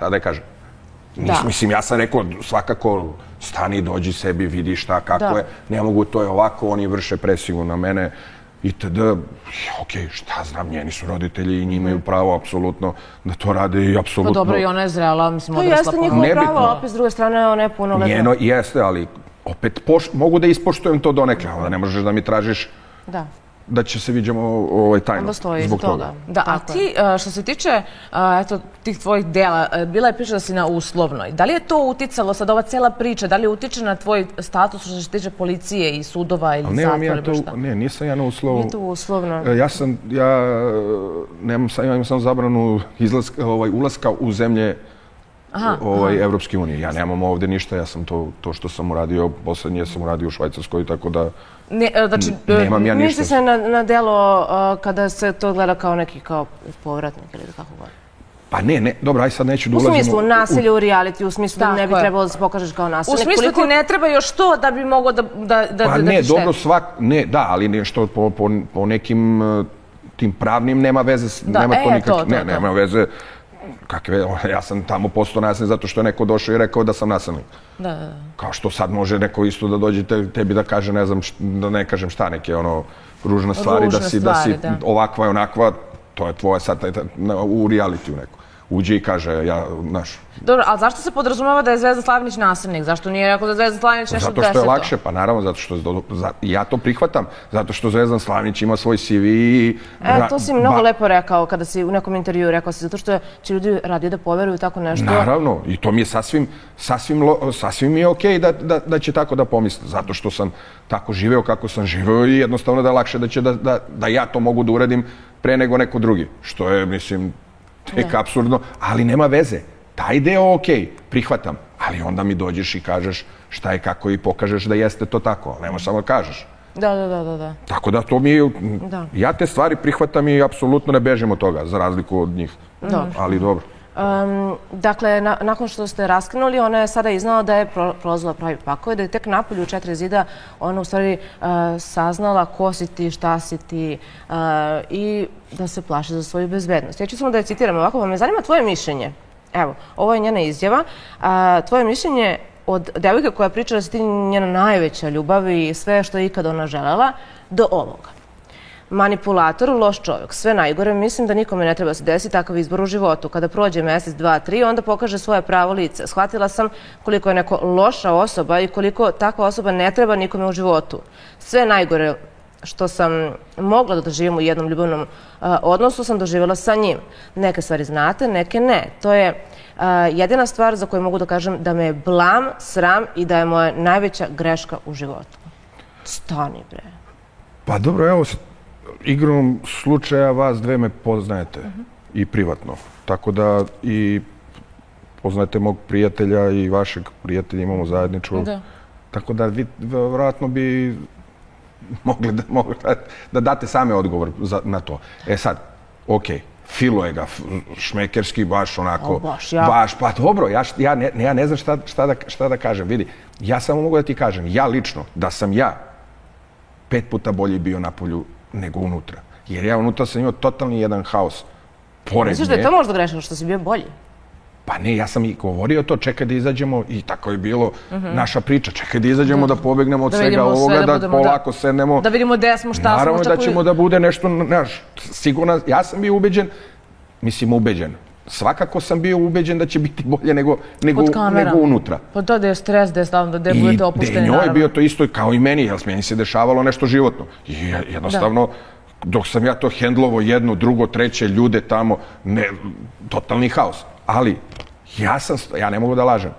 Mislim, ja sam rekao svakako stani, dođi sebi, vidi šta, kako je. Ne mogu, to je ovako, oni vrše presiju na mene. itd. Okej, šta znam, njeni su roditelji i njima imaju pravo apsolutno da to rade i apsolutno... Pa dobro, i ona je zrela, mislim, odrasla puno. To jeste njihovo pravo, opet s druge strane ona je punoletna. Njeno jeste, ali opet mogu da ispoštujem to donekle, ali ne možeš da mi tražiš da će se viđamo tajno zbog toga. Da, a ti, što se tiče tih tvojih dela, bila je priča da si na uslovnoj. Da li je to uticalo, sad ova cijela priča, da li utiče na tvoj status što se tiče policije i sudova ili zatvora ili šta? Ne, nisam ja na uslovu. Nije to uslovno. Ja imam samo zabranu ulaska u zemlje Evropske unije. Ja nemam ovdje ništa, ja sam to što sam uradio, poslednje sam uradio u Švajcarskoj, tako da nemam ja ništa. Misli se na delo kada se to gleda kao neki povratnik ili kako god? Pa ne, dobro, aj sad neću da ulazimo... U smislu nasilje u reality, u smislu da ne bi trebalo da se pokažeš kao nasilje. U smislu ti ne treba još to da bi mogo da ti šteti. Pa ne, dobro, da, ali nešto po nekim tim pravnim nema veze, nema to nikakve, nema veze. Ja sam tamo postao nasilnik zato što je neko došao i rekao da sam nasilnik. Kao što sad može neko isto da dođe tebi da kaže, ne znam, da ne kažem šta, neke ružne stvari, da si ovakva i onakva, to je tvoje sad u realitiju neko. Uđe i kaže, znaš... Dobro, ali zašto se podrazumeva da je Zvezdan Slavinić nasilnik? Zašto nije rekao da Zvezdan Slavinić nešto deseto? Zato što je lakše, pa naravno, zato što ja to prihvatam. Zato što Zvezdan Slavinić ima svoj CV i... To si mnogo lepo rekao kada si u nekom intervju rekao si, zato što će ljudi radije da poveruju tako nešto. Naravno, i to mi je sasvim je okej da će tako da pomisle. Zato što sam tako živeo kako sam živeo i jednostavno da je lakše da ja to mogu da uradim pre nego neko drugi. Što je, mislim... tek apsurdno, ali nema veze. Taj deo okej, prihvatam, ali onda mi dođeš i kažeš šta je kako i pokažeš da jeste to tako, nema samo da kažeš. Da. Tako da to mi je, ja te stvari prihvatam i apsolutno ne bežim od toga, za razliku od njih. Ali dobro. Dakle, nakon što ste raskinuli, ona je sada iznala da je prolazila pravi pakao i da je tek napolju u 4 zida ona u stvari saznala ko si ti, šta si ti i da se plaši za svoju bezbednost. Ja ću samo da je citiram ovako, pa me zanima tvoje mišljenje. Evo, ovo je njena izjava. Tvoje mišljenje od devojke koja priča da si ti njena najveća ljubav i sve što je ikada ona želela, do ovoga. Manipulator, loš čovjek, sve najgore, mislim da nikome ne treba da se desi takav izbor u životu. Kada prođe mjesec, 2, 3, onda pokaže svoje pravo lice. Shvatila sam koliko je neko loša osoba i koliko takva osoba ne treba nikome u životu. Sve najgore što sam mogla da doživim u jednom ljubavnom odnosu sam doživjela sa njim. Neke stvari znate, neke ne. To je jedina stvar za koju mogu da kažem da me je blam, sram i da je moja najveća greška u životu. Stani, bre. Pa dobro, evo, igrom slučaja vas dve me poznajete i privatno. Tako da i poznajete mog prijatelja i vašeg prijatelja, imamo zajedničku. Tako da vi vjerojatno bi mogli da date same odgovor na to. E sad, okej, filuje ga šmekerski, baš onako, baš, pa dobro, ja ne znam šta da kažem, vidi, ja samo mogu da ti kažem, ja lično, da sam ja 5 puta bolji bio napolju nego unutra, jer ja unutra sam imao totalni jedan haos. Misliš da je to možda grešno što si bio bolji? Pa ne, ja sam i govorio to, čekaj da izađemo i tako je bilo naša priča, čekaj da izađemo, da pobegnemo od svega ovoga, da polako sednemo. Da vidimo gde smo, šta smo. Naravno da ćemo da bude nešto, sigurno, ja sam bio ubeđen, svakako sam bio ubeđen da će biti bolje nego unutra. Pa to da je stres, da je stavno, da je budete opušteni, naravno. I njoj je bio to isto kao i meni, jer meni se dešavalo nešto životno. I jednostavno, dok sam ja to hendlovo jedno, drugo, treće, ljude tamo, totalni haos. Ali, ja ne mogu da lažem,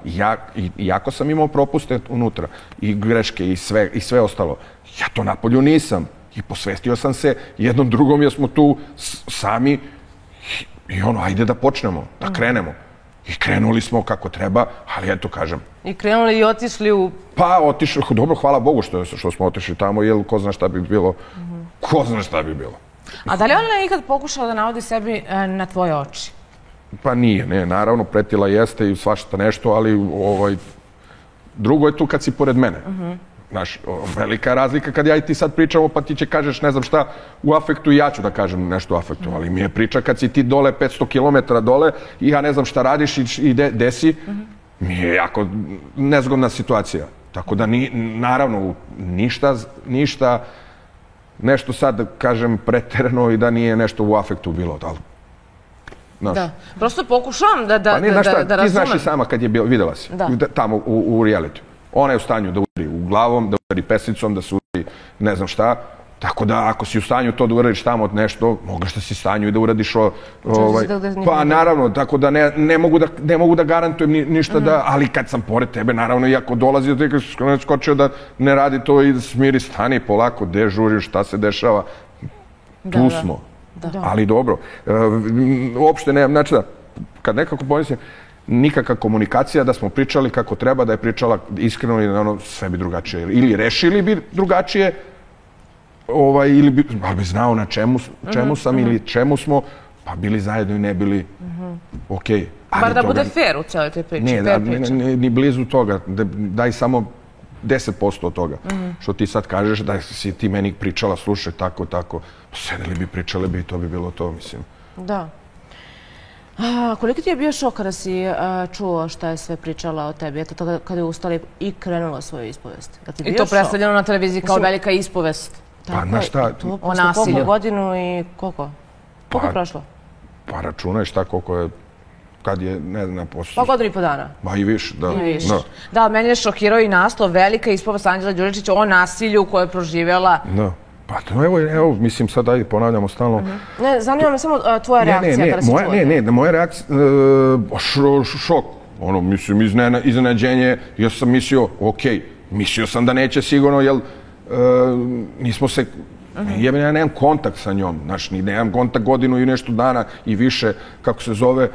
iako sam imao propuste unutra, i greške, i sve ostalo, ja to napolju nisam. I posvestio sam se jednom drugom, jer smo tu sami i ajde da počnemo, da krenemo. I krenuli smo kako treba, ali eto kažem. I krenuli i otišli u... Pa otišli, dobro, hvala Bogu što smo otišli tamo, jer ko zna šta bi bilo. Ko zna šta bi bilo. A da li ona ikad pokušala da navodi sebi na tvoje oči? Pa nije, ne, naravno, pretila jeste i svašta nešto, ali drugo je tu kad si pored mene. Znaš, velika je razlika kad ja i ti sad pričamo, pa ti će kažeš ne znam šta u afektu i ja ću da kažem nešto u afektu, ali mi je priča kad si ti dole 500 km dole i ja ne znam šta radiš i desi, mi je jako nezgodna situacija. Tako da, naravno, ništa, nešto sad, kažem, preterano i da nije nešto u afektu bilo, da, prosto pokušavam da razumem. Ti znaš i sama kad je bilo, videla si, tamo u realitiju. Ona je u stanju da udari u glavom, da udari pesnicom, da se udari ne znam šta. Tako da ako si u stanju to da uradiš tamo nešto, mogaš da si u stanju i da uradiš pa naravno, tako da ne mogu da garantujem ništa da, ali kad sam pored tebe, naravno, i ako dolazi od tega skočio da ne radi to i smiri, stani polako, gde žuriš, šta se dešava, tu smo. Ali dobro, uopšte ne, znači da, kad nekako pomislim, nikakva komunikacija, da smo pričali kako treba, da je pričala iskreno i sve bi drugačije. Ili rešili bi drugačije, ili bi znao na čemu sam ili čemu smo, pa bili zajedno i ne bili okej. Bar da bude fair u cijeloj toj priči. Ne, ni blizu toga. Daj samo 10% od toga. Što ti sad kažeš da si ti meni pričala, slušaj, tako, sedeli bi, pričali bi i to bi bilo to, mislim. Da. Koliko ti je bio šok kada si čuo šta je sve pričala o tebi? Eto, kada je ustala i krenula svoju ispovest. I to predstavljeno na televiziji kao velika ispovest. Pa, znaš šta? O nasilju. Koliko godinu i koliko? Koliko je prošlo? Pa, računaj šta koliko je, kad je, ne znam, posle... Pa, godinu i po dana. Ma i više, da. Da, meni je šokirao i naslov velika ispovest Anđela Đuričića o nasilju koje je proživjela. Da. Pa evo, mislim sad, ajde, ponavljamo stalno. Ne, zanima me samo tvoja reakcija kada si čula. Ne, moja reakcija, šok, mislim, iznenađenje, ja sam mislio, okej, mislio sam da neće sigurno, jer nismo se, ja nemam kontakt sa njom, znaš, nemam kontakt godinu i nešto dana i više, kako se zove,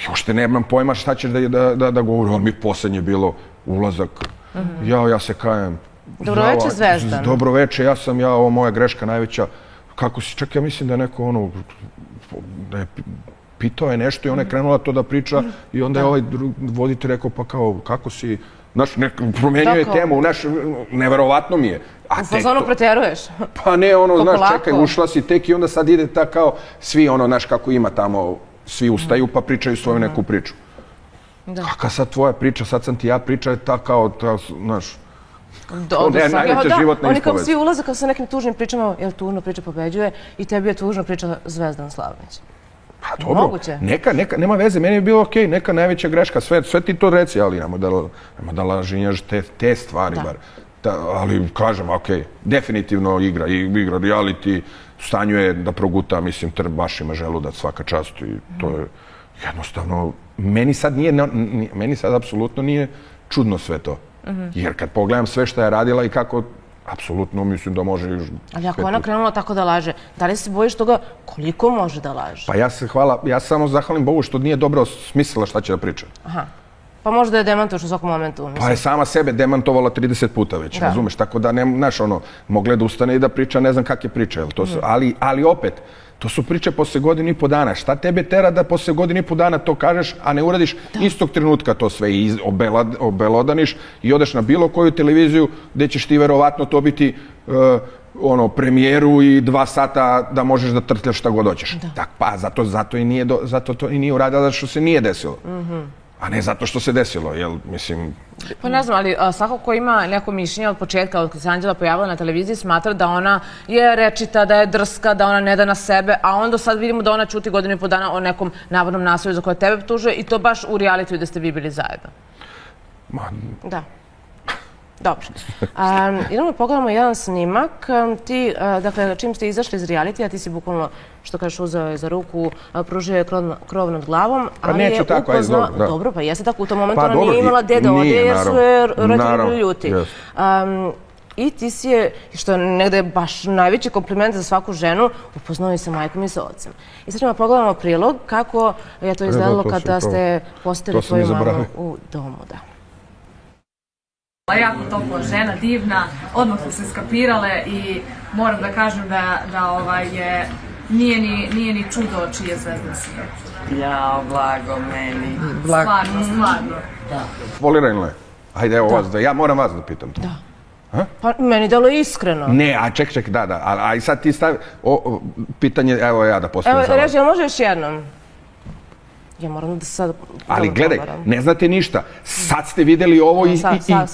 još te nemam pojma šta ćeš da govori, on mi poslednje bilo ulazak, ja se kajem. Dobroveče, Zvezdan. Dobroveče, ovo moja greška najveća. Kako si, čak ja mislim da je neko pitao je nešto i ona je krenula to da priča i onda je ovaj voditelj rekao, pa kao, kako si, znaš, promenio je temu, znaš, neverovatno mi je. U fazonu preteruješ? Pa ne, znaš, čekaj, ušla si tek i onda sad ide ta kao, svi znaš, kako ima tamo, svi ustaju pa pričaju svoju neku priču. Kakva sad tvoja priča, sad sam ti ja priča, ta kao, znaš, najveća životna ispovest. Oni kao svi ulaze kao sa nekim tužnim pričama, jer tužna priča pobeđuje i tebi je tužna priča Zvezdan Slavnić. Pa dobro, nema veze, meni je bilo okej, neka najveća greška, sve ti to reci, ali nema da lažinjaš te stvari bar. Ali kažem, okej, definitivno igra reality, u stanju je da proguta, mislim, baš ima želudac svaka čast i to je jednostavno, meni sad apsolutno nije čudno sve to. Jer kad pogledam sve što je radila i kako apsolutno mislim da može još... Ali ako ona krenula tako da laže, da li se bojiš toga koliko može da laže? Pa ja samo zahvalim Bogu što nije dobro smislila šta će da priča. Aha. Pa možda je demantoš u svakom momentu. Pa je sama sebe demantovala 30 puta već, razumeš? Tako da, znaš, mogle da ustane i da priča, ne znam kak je priča, ali opet, to su priče posle godinu i po dana. Šta tebe tera da posle godinu i po dana to kažeš, a ne uradiš istog trenutka to sve i obelodaniš i odeš na bilo koju televiziju gde ćeš ti verovatno to biti premijeru i 2 sata da možeš da trtljaš šta god hoćeš. Pa zato to i nije uradila, zato što se nije desilo. A ne zato što se desilo, jel, mislim... Pa ne znam, ali svako ko ima neko mišljenje od početka, od kada se Anđela pojavila na televiziji, smatra da ona je rečita, da je drska, da ona ne da na sebe, a onda sad vidimo da ona ćuti godinu i po dana o nekom navodnom nasilju za koje tebe tužuje i to baš u realitiju da ste vi bili zajedno. Da. Dobro. Idemo pogledamo jedan snimak. Ti, dakle, čim ste izašli iz realitija, ti si bukvalno, što kažeš, uzeo je za ruku, pružio je krov nad glavom, ali je upoznao... Dobro, pa jeste tako, u tom momentu ona nije imala gde da ode jer su je roditelji ljuti. I ti si je, što je negde baš najveći kompliment za svaku ženu, upoznao i sa majkom i sa ocem. I sad ćemo pogledamo prilog kako je to izgledalo kada ste posjetili tvoju mamu u domu, da. Jako topla žena, divna, odmah su se skapirale i moram da kažem da nije ni čudo čije zvezde su. Jao, blago meni. Stvarno. Folirajno je. Ajde, evo vas, ja moram vas da pitam to. Da. Pa meni delo je iskreno. Ne, a ček, da. A i sad ti stavi, pitanje, evo ja da postavim za vas. Evo, reži, može još jednom? Ja moram da sad... Ali gledaj, ne znate ništa. Sad ste videli ovo i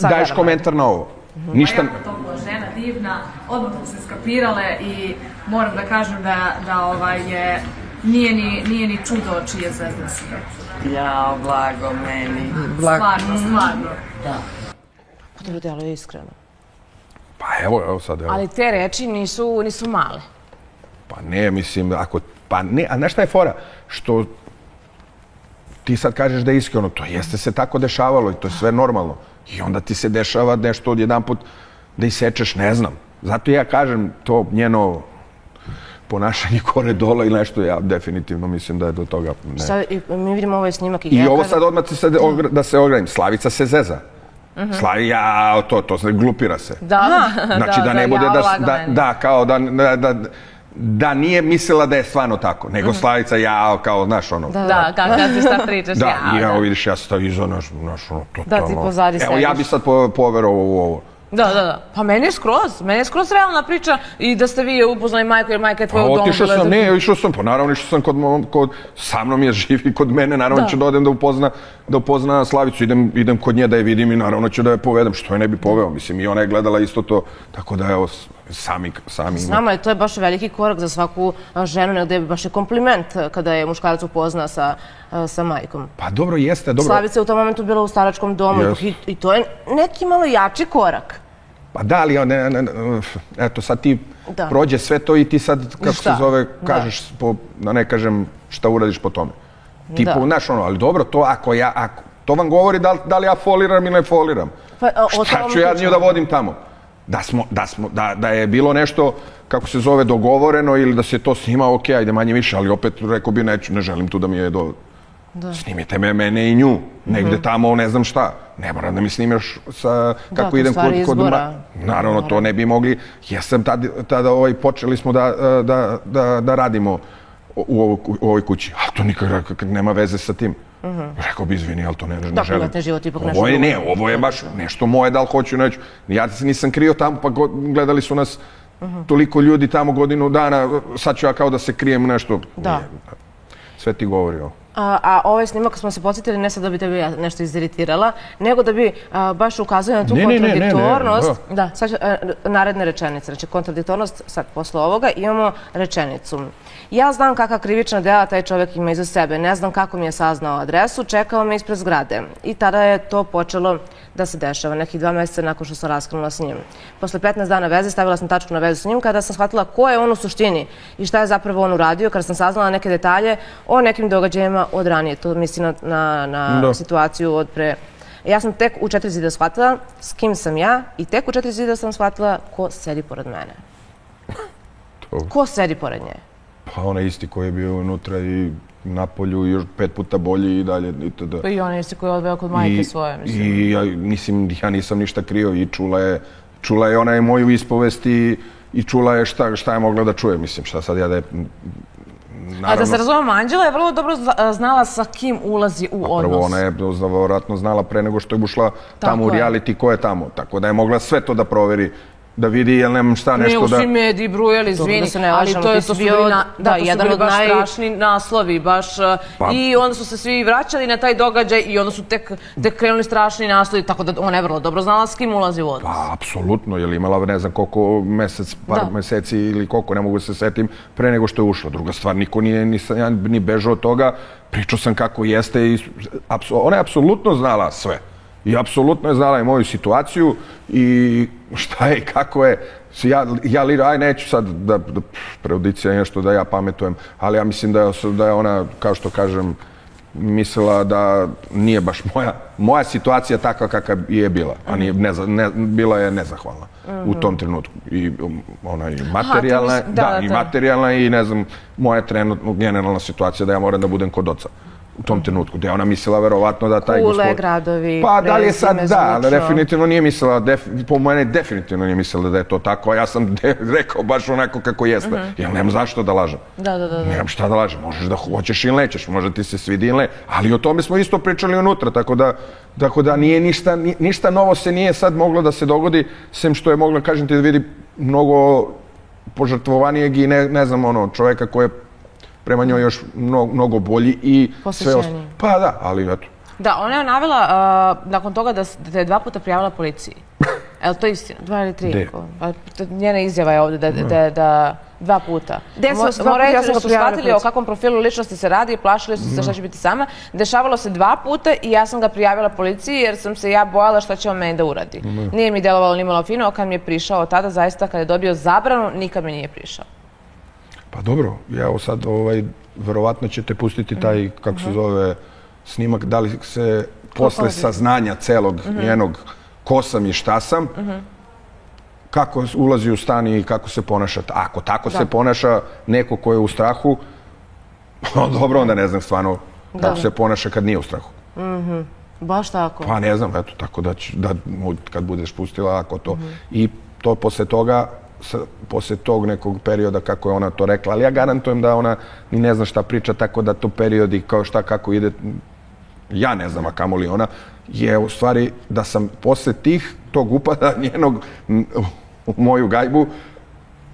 daješ komentar na ovo. Ništa... Jako topla žena, divna, odmah su se skapirale i moram da kažem da nije ni čudo čije zvezde su. Jao, blago meni. Stvarno. Pa to delo je iskreno. Pa evo sad, evo. Ali te reči nisu male. Pa ne, mislim, pa ne, a znaš šta je fora? Što... Ti sad kažeš da je iskreno, to jeste se tako dešavalo i to je sve normalno. I onda ti se dešava nešto odjedanput da isečeš, ne znam. Zato ja kažem to njeno ponašanje kore dola ili nešto, ja definitivno mislim da je do toga... Sad mi vidimo ovaj snimak i ovo sad odmah da se ogradim. Slavica se zeza. Slavija, to se glupira se. Znači da ne bude da, kao da nije mislila da je stvarno tako, nego Slavica, ja, kao, znaš, ono... Da, kada ti šta pričaš, ja. Da, i evo vidiš, ja sam iza, znaš, ono, totalno... Da, ti pozadi sediš. Evo, ja bi sad poverovao u ovo. Da. Pa meni je skroz realna priča i da ste vi upoznali majku, jer majka je tvoja u domu. Otišao sam, išao sam, pa naravno išao sam sa mnom je živi kod mene, naravno ću da odem da upozna Slavicu, idem kod nje da je vidim i naravno ću da je povedem, što je ne bi poveo, mislim, i ona je gledala isto to, tako da evo, sami... Znamo, ali to je baš veliki korak za svaku ženu, negdje baš je kompliment kada je muškarac upozna sa majkom. Pa dobro, jeste, dobro. Slavica je u tom momentu bila u staračkom domu i to je neki malo jači korak. Pa da, ali eto sad ti prođe sve to i ti sad, kako se zove, kažeš, da ne kažem šta uradiš po tome. Tipu, znaš ono, ali dobro, to vam govori da li ja foliram ili ne foliram. Šta ću ja nju da vodim tamo? Da je bilo nešto, kako se zove, dogovoreno ili da se to snima, ok, ajde manje više, ali opet rekao bi ne želim tu da mi je snimite mene i nju, negde tamo, ne znam šta. Ne moram da mi snimaš kako idem kod... Naravno, to ne bi mogli. Jesam tada počeli smo da radimo u ovoj kući. A to nikak nema veze sa tim. Rekao bi, izvini, ali to ne želim. Da, privatni život ipak nešto... Ne, ovo je baš nešto moje, da li hoću, neću. Ja se nisam krio tamo, pa gledali su nas toliko ljudi tamo godinu dana, sad ću ja kao da se krijem nešto. Sve ti govori ovo. A ovaj snimak smo se podsjetili ne sad da bi tebi nešto iziritirala, nego da bi baš ukazali na tu kontradiktornost. Da, sad naredne rečenice. Znači, kontradiktornost, sad posle ovoga imamo rečenicu. Ja znam kakva krivična dela taj čovjek ima iza sebe. Ne znam kako mi je saznao adresu, čekao me ispred zgrade. I tada je to počelo da se dešava, nekih 2 mjeseca nakon što sam raskrenula s njim. Posle 15 dana veze stavila sam tačku na vezu s njim kada sam shvatila ko je on u suštini i šta je zapravo on uradio, kada sam saznala neke detalje o nekim događajima od ranije. To misli na situaciju od pre Ja sam tek u 4 zida shvatila s kim sam ja i tek u 4 zida sam shvatila ko sedi pored mene. Ko sedi pored nje? Pa onaj isti koji je bio unutra i na polju i još 5 puta bolji i dalje. Pa i onaj isti koji je odveo kod majke svoje, mislim. I ja nisam ništa krio i čula je ona je moju ispovest i čula je šta je mogla da čuje. Mislim, šta sad ja da je... A da se razumemo, Anđela je vrlo dobro znala sa kim ulazi u odnos. Prvo, ona je vjerojatno znala pre nego što je ušla tamo u reality ko je tamo. Tako da je mogla sve to da proveri, da vidi jel nemam šta nešto da... Nije u svim mediji brujali, izvini, ali to su bili jedan od najstrašniji naslovi, baš. I onda su se svi vraćali na taj događaj i onda su tek krenuli strašni naslovi, tako da ona je vrlo dobro znala s kim ulazi u odnos. Pa, apsolutno, jer imala ne znam koliko par meseci ili koliko, ne mogu se setim, pre nego što je ušla. Druga stvar, niko nije ni bežao od toga, pričao sam kako jeste i ona je apsolutno znala sve. I apsolutno je znala i moju situaciju i šta je i kako je. Aj neću sad da prejudiciram nešto da ja pametujem, ali ja mislim da je ona, kao što kažem, mislila da nije baš moja situacija takva kakva je bila, a bila je nezahvalna u tom trenutku. I ona i materijalna i ne znam, moja trenutno generalna situacija da ja moram da budem kod oca. U tom trenutku, gdje ona mislila verovatno da taj gospod... Kule, gradovi, pa da li je sad da, ali definitivno nije mislila, po mene definitivno nije mislila da je to tako, a ja sam rekao baš onako kako jeste, jer nemam zašto da lažem. Nemam šta da lažem, možeš da hoćeš ili nećeš, možda ti se svidi ili ne, ali o tome smo isto pričali unutra, tako da nije ništa novo se nije sad moglo da se dogodi, sem što je moglo, kažem ti, da vidi mnogo požrtvovanijeg i ne znam, čoveka koji je prema njoj još mnogo bolji i sve ostalo. Pa da, ali eto. Da, ona je navela nakon toga da te je 2 puta prijavila policiji. Je li to istina? 2 ili 3? Njena izjava je ovdje da 2 puta. Moram reći da su shvatili o kakvom profilu ličnosti se radi i plašili su se šta će biti sama. Dešavalo se 2 puta i ja sam ga prijavila policiji jer sam se ja bojala šta će on meni da uradi. Nije mi delovalo nimalo fino, kad mi je prišao tada, zaista kad je dobio zabranu, nikad mi nije prišao. Pa dobro, evo sad, verovatno ćete pustiti taj, kako se zove, snimak, da li se posle saznanja celog njenog ko sam i šta sam, kako ulazi u stan i kako se ponaša. Ako tako se ponaša neko ko je u strahu, dobro, onda ne znam stvarno kako se ponaša kad nije u strahu. Baš tako? Pa ne znam, eto, tako da kad budeš pustila, ako to. I to posle tog nekog perioda kako je ona to rekla, ali ja garantujem da ona ni ne zna šta priča, tako da to periodi kao šta kako ide, ja ne znam, a kamoli ona, je u stvari da sam posle tog upada njenog u moju gajbu,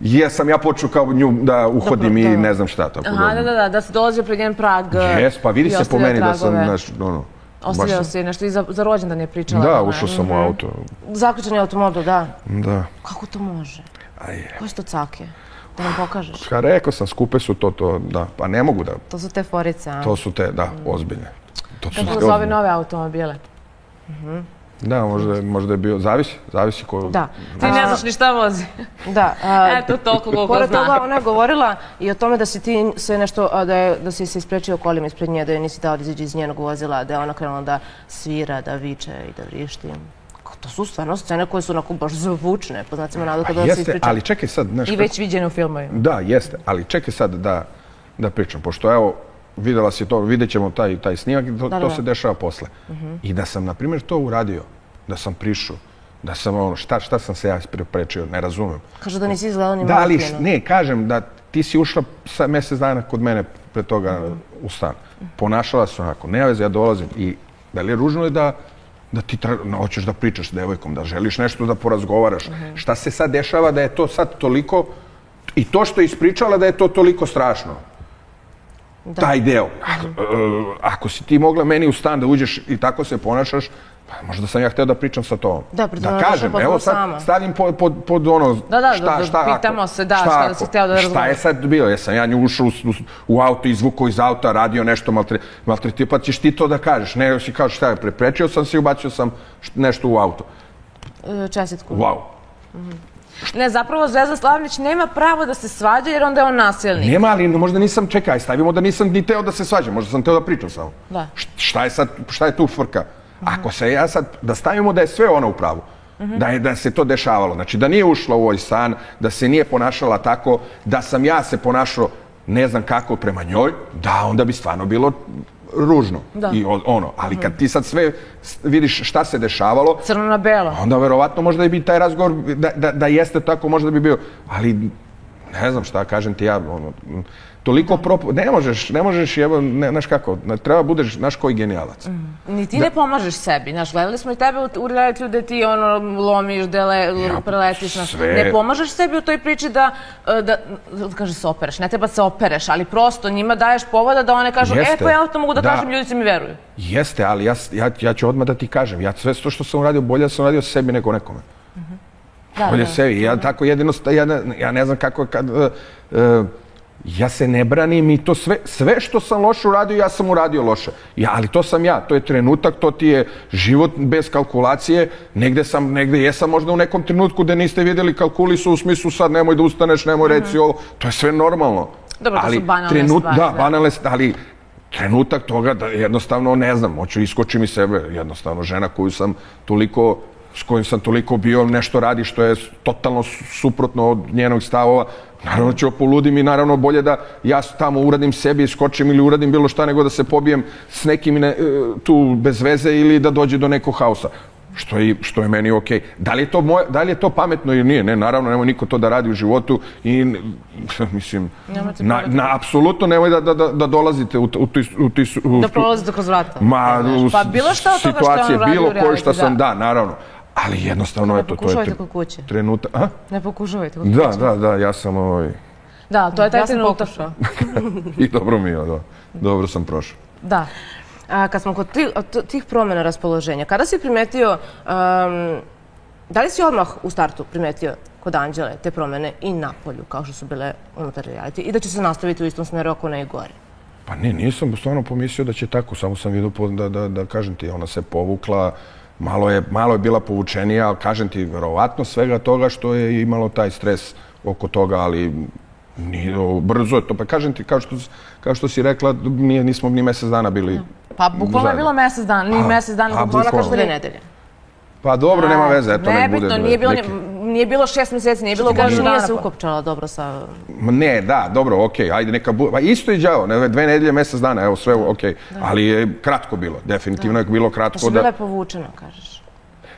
jesam ja počeo kao nju da uhodim i ne znam šta. Aha, da se dolazio pred njen prag. Jes, pa vidi se po meni da sam, ostavljao si nešto i za rođendan je pričala. Da, ušao sam u auto. Zaključan je automobil, da. Da. Kako to može? Koje su to cake? Da nam pokažeš? Rekao sam, skupe su to, da. Pa ne mogu da... To su te forice, a? To su te, da, ozbiljne. Kako za ove nove automobile? Da, možda je bio, zavisi ko... Da. Ti ne znaš ni šta vozi. Da. Eto, toliko koliko pored zna. toga, ona je govorila i o tome da si ti sve nešto, da si se isprečio kolima ispred nje, da je nisi dao da izađe iz njenog vozila, da je ona krenula da svira, da viče i da vrišti. To su stvarno scene koje su onako baš zvučne, po znacima navoda kada se ispriča. Ali čekaj sad, znaš... I već viđene u filmovima. Da, jeste, ali čekaj sad da pričam, pošto evo, videla si to, vidjet ćemo taj snimak, to se dešava posle. I da sam, na primjer, to uradio, da sam prišao, da sam ono, šta sam se ja prečio, ne razumem. Kaže da nisi izgledao ni malo malo fino. Da, ali ne, kažem da ti si ušla mjesec dana kod mene pre toga u stan. Ponašala se onako, ne veze, ja dolazim i da li je ružno je da ti hoćeš da pričaš s devojkom, da želiš nešto da porazgovaraš. Šta se sad dešava da je to sad toliko, i to što je ispričala da je to toliko strašno. Taj deo. Ako si ti mogla meni u stan da uđeš i tako se ponašaš, pa možda sam ja hteo da pričam sa tobom. Da kažem, evo sad stavim pod ono, šta pitamo se, šta si hteo da razumiješ. Šta je sad bilo? Jesam ja nju ušao u auto, izvukao iz auta, radio nešto, maltretio, pa ćeš ti to da kažeš. Ne, si kažeš šta je, preprečio sam se i ubacio sam nešto u auto. Čestitku. Wow. Ne, zapravo Zvezdan Slavnić nema pravo da se svađa jer onda je on nasilnik. Nema, ali možda nisam, čekaj, stavimo da nisam ni teo da se svađam, možda sam teo da pričam samo. Da. Šta je tu frka? Ako se ja sad, da stavimo da je sve ona u pravu, da se to dešavalo, znači da nije ušla u ovaj stan, da se nije ponašala tako, da sam ja se ponašao ne znam kako prema njoj, da, onda bi stvarno bilo ružno. I ono, ali kad ti sad sve vidiš šta se dešavalo, crno na belo, onda verovatno možda bi taj razgovor, da jeste tako, možda bi bio, ali ne znam šta, kažem ti ja, toliko ne možeš, znaš kako, treba budeš, znaš koji genijalac. Ni ti ne pomažeš sebi, znaš, gledali smo i tebe u realitiju da ti lomiš, preletiš, ne pomažeš sebi u toj priči da kaže se opereš, ne treba se opereš, ali prosto njima daješ povoda da one kažu, pa ja to mogu da kažem, ljudi se mi veruju. Jeste, ali ja ću odmah da ti kažem, ja sve što sam uradio, bolje sam uradio sebi nego nekome. Bolje sebi, ja tako jedino, ja ne znam kako kad... Ja se ne branim i to sve što sam loše uradio, ja sam uradio loše. Ali to sam ja, to je trenutak, to ti je život bez kalkulacije. Negde jesam možda u nekom trenutku da niste vidjeli kalkulisu u smislu sad nemoj da ustaneš, nemoj reci ovo. To je sve normalno. Dobro, to su banalne stvari. Da, banalne stvari, ali trenutak toga da jednostavno ne znam, hoću iskoči mi sebe, jednostavno žena s kojim sam toliko bio, nešto radi što je totalno suprotno od njenog stavova. Naravno ću poludim i naravno bolje da ja tamo uradim sebi, skočim ili uradim bilo šta nego da se pobijem s nekim tu bez veze ili da dođe do nekog haosa. Što je meni okej. Da li je to pametno ili nije? Ne, naravno, nemoj niko to da radi u životu i, mislim, apsolutno nemoj da dolazite u da prolazite kroz vrata. Pa bilo šta od toga što je on radio u reality, da, naravno. Ali jednostavno, eto, to je trenutak. Ne pokušavajte kod kuće. Ne pokušavajte kod kuće. Da, ja sam Da, to je taj trenutak. I dobro mi je, da. Dobro sam prošao. Da. Kad smo kod tih promjena raspoloženja, kada si primetio, da li si odmah u startu primetio kod Anđele te promjene i na polju, kao što su bile unutar reality, i da će se nastaviti u istom smeru ako ne i gore? Pa ne, nisam stvarno pomislio da će tako, samo sam vidio da kažem ti, ona se povukla, malo je bila povučenija, ali kažem ti, verovatno svega toga što je imalo taj stres oko toga, ali brzo je to. Pa kažem ti, kao što si rekla, nismo ni mjesec dana bili zajedno. Pa bukvalno je bilo mjesec dana, ni mjesec dana, bukvalno kaže 3 nedelje. Pa dobro, nema veze, eto nek bude. Nije bilo 6 mjeseci, nije bilo godinu dana. Nije se ukopčala dobro sa... Ne, da, dobro, okej, ajde neka bude. Pa isto i đavo, 2 nedelje, mjesec dana, evo sve okej. Ali je kratko bilo, definitivno je bilo kratko. Pa si bila je povučena, kažeš.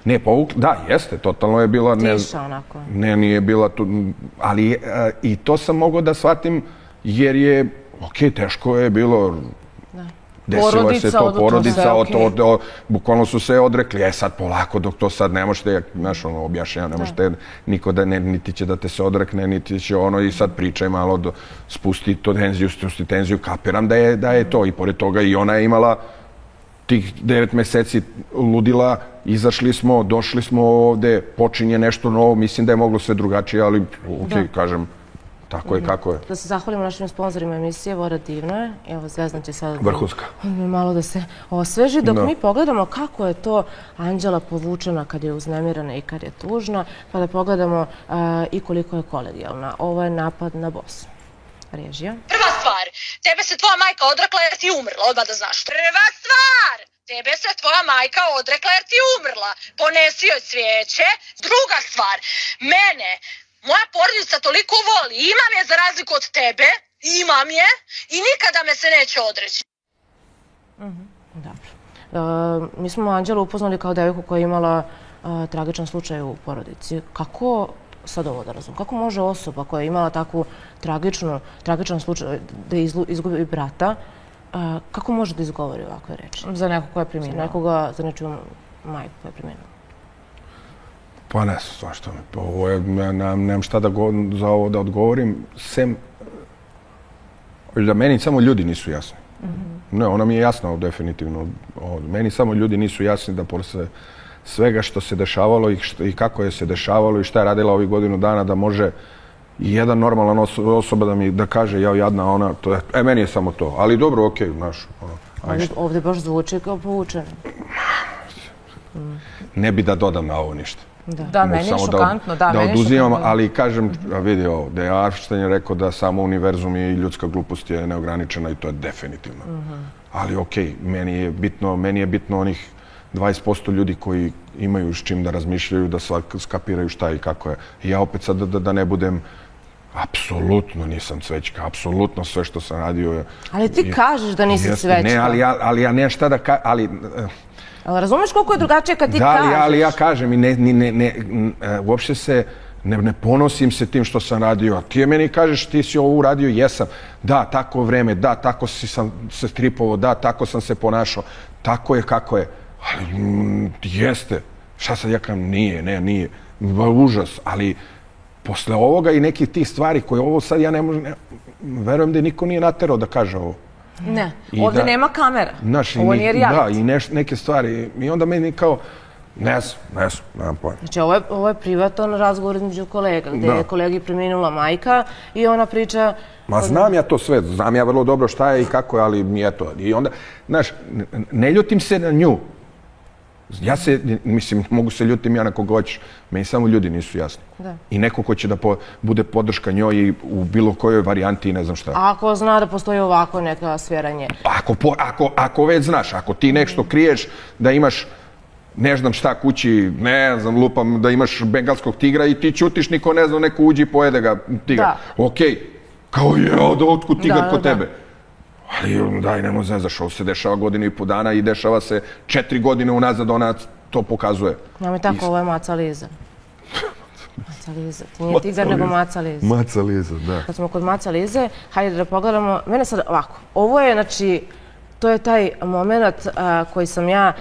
Ne, da, jeste, totalno je bila... Tiša onako. Ne, nije bila tu, ali i to sam mogao da shvatim jer je, okej, teško je bilo... Desilo se to, porodica, bukvalno su se odrekli, sad polako, dok to sad ne možete, znaš, objašnjam, ne možete, niko da niti će da te se odrekne, niti će i sad pričaj malo, spusti tenziju, kapiram da je to, i pored toga i ona je imala tih 9 meseci ludila, izašli smo, došli smo ovde, počinje nešto novo, mislim da je moglo sve drugačije, ali okej, kažem, tako je kako je. Da se zahvalimo našim sponzorima emisije, Vora divno je. Evo, Zvezdan će sad vrhunska. Malo da se osveži. Dok mi pogledamo kako je to Anđela povučena kad je uznemirana i kad je tužna, pa da pogledamo i koliko je kolegijalna. Ovo je napad na Bosnu. Režija. Prva stvar, tebe se tvoja majka odrekla jer ti umrla, odmah da znaš. Prva stvar, tebe se tvoja majka odrekla jer ti umrla. Ponesi joj cvijeće. Druga stvar, mene moja porodica toliko voli, imam je za razliku od tebe, imam je i nikada me se neće odreći. Dobro. Mi smo Anđelu upoznali kao devojku koja je imala tragičan slučaj u porodici. Kako, sad ovo da razumem, kako može osoba koja je imala takvu tragičan slučaj da izgubi brata, kako može da izgovori ovakve reči? Za nekog koja je preminula. Za nečiju majku koja je preminula. Pa ne, svašta me. Ovo je, nemam šta za ovo da odgovorim, sem da meni samo ljudi nisu jasni. Ne, ona mi je jasna definitivno. Meni samo ljudi nisu jasni da posle svega što se dešavalo i kako je se dešavalo i šta je radila ovih godinu dana da može i jedan normalan osoba da kaže jao jadna ona, meni je samo to. Ali dobro, okej, znaš. Ovdje baš zvuči kao povučeno. Ne bi da dodam na ovo ništa. Da, meni je šokantno. Da oduzimam, ali kažem, vidi ovo, da je Einstein je rekao da samo univerzum i ljudska glupost je neograničena i to je definitivno. Ali okej, meni je bitno onih 20% ljudi koji imaju s čim da razmišljaju, da skapiraju šta i kako je. I ja opet sad da ne budem, apsolutno nisam cvećka, apsolutno sve što sam radio je... Ali ti kažeš da nisi cvećka. Ne, ali ja nemam šta da kažem, ali... Ali razumeš koliko je drugačije kad ti kažeš? Da, ali ja kažem i uopšte se ne ponosim se tim što sam radio. A ti meni kažeš ti si ovo uradio, jesam. Da, tako vreme, da, tako sam se stripovao, da, tako sam se ponašao. Tako je kako je. Ali jeste. Šta sad ja kažem? Nije. Užas, ali posle ovoga i nekih tih stvari koje ovo sad ja ne možem... Verujem da niko nije naterao da kaže ovo. Ne, ovdje nema kamera. Ovo nije reality. Da, i neke stvari. I onda meni kao, ne znam, nemam pojma. Znači, ovo je privatan razgovor između kolega, gdje je kolegi preminula majka i ona priča... Ma znam ja to sve, znam ja vrlo dobro šta je i kako je, ali mi je to. I onda, znaš, ne ljutim se na nju. Ja se, mislim, mogu se ljutim ja na koga hoćeš. Meni samo ljudi nisu jasni. I neko ko će da bude podrška njoj i u bilo kojoj varijanti i ne znam šta. Ako zna da postoji ovako neka sfera nje. Ako već znaš, ako ti nešto kriješ da imaš ne znam šta kući, ne znam, lupam da imaš bengalskog tigra i ti ćutiš, niko ne znam, neko uđi i pojede ga tigra. Okej, kao je, otkud tigar kod tebe? Ali daj, nemoj zezaš, ovo se dešava 1,5 dana i dešava se 4 godine unazad, ona to pokazuje. Nemoj tako, ovo je Maca Liza. Maca Liza, ti nije tigar nego Maca Liza. Maca Liza, da. Kad smo kod Maca Lize, hajde da pogledamo, mene sad ovako, ovo je, znači, to je taj moment koji sam ja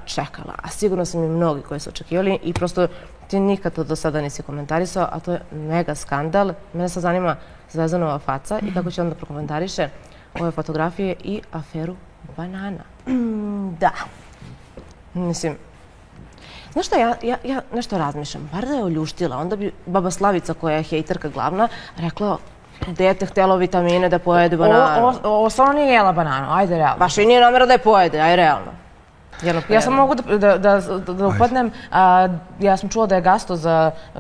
čekala, a sigurno sam i mnogi koji su očekivali i prosto ti nikad to do sada nisi komentarisao, a to je mega skandal. Mene sad zanima Zvezdanova faca i kako će onda prokomentariše ove fotografije i aferu banana. Da. Mislim, znaš šta, ja nešto razmišljam. Bar da je oljuštila, onda bi baba Slavica, koja je hejterka glavna, rekla dete htjelo vitamine da pojede bananu. Ovo stvarno nije jela bananu, ajde realno. Baš i nije namjera da je pojede, aj realno. Ja sam mogu da upadnem, ja sam čula da je Gastoz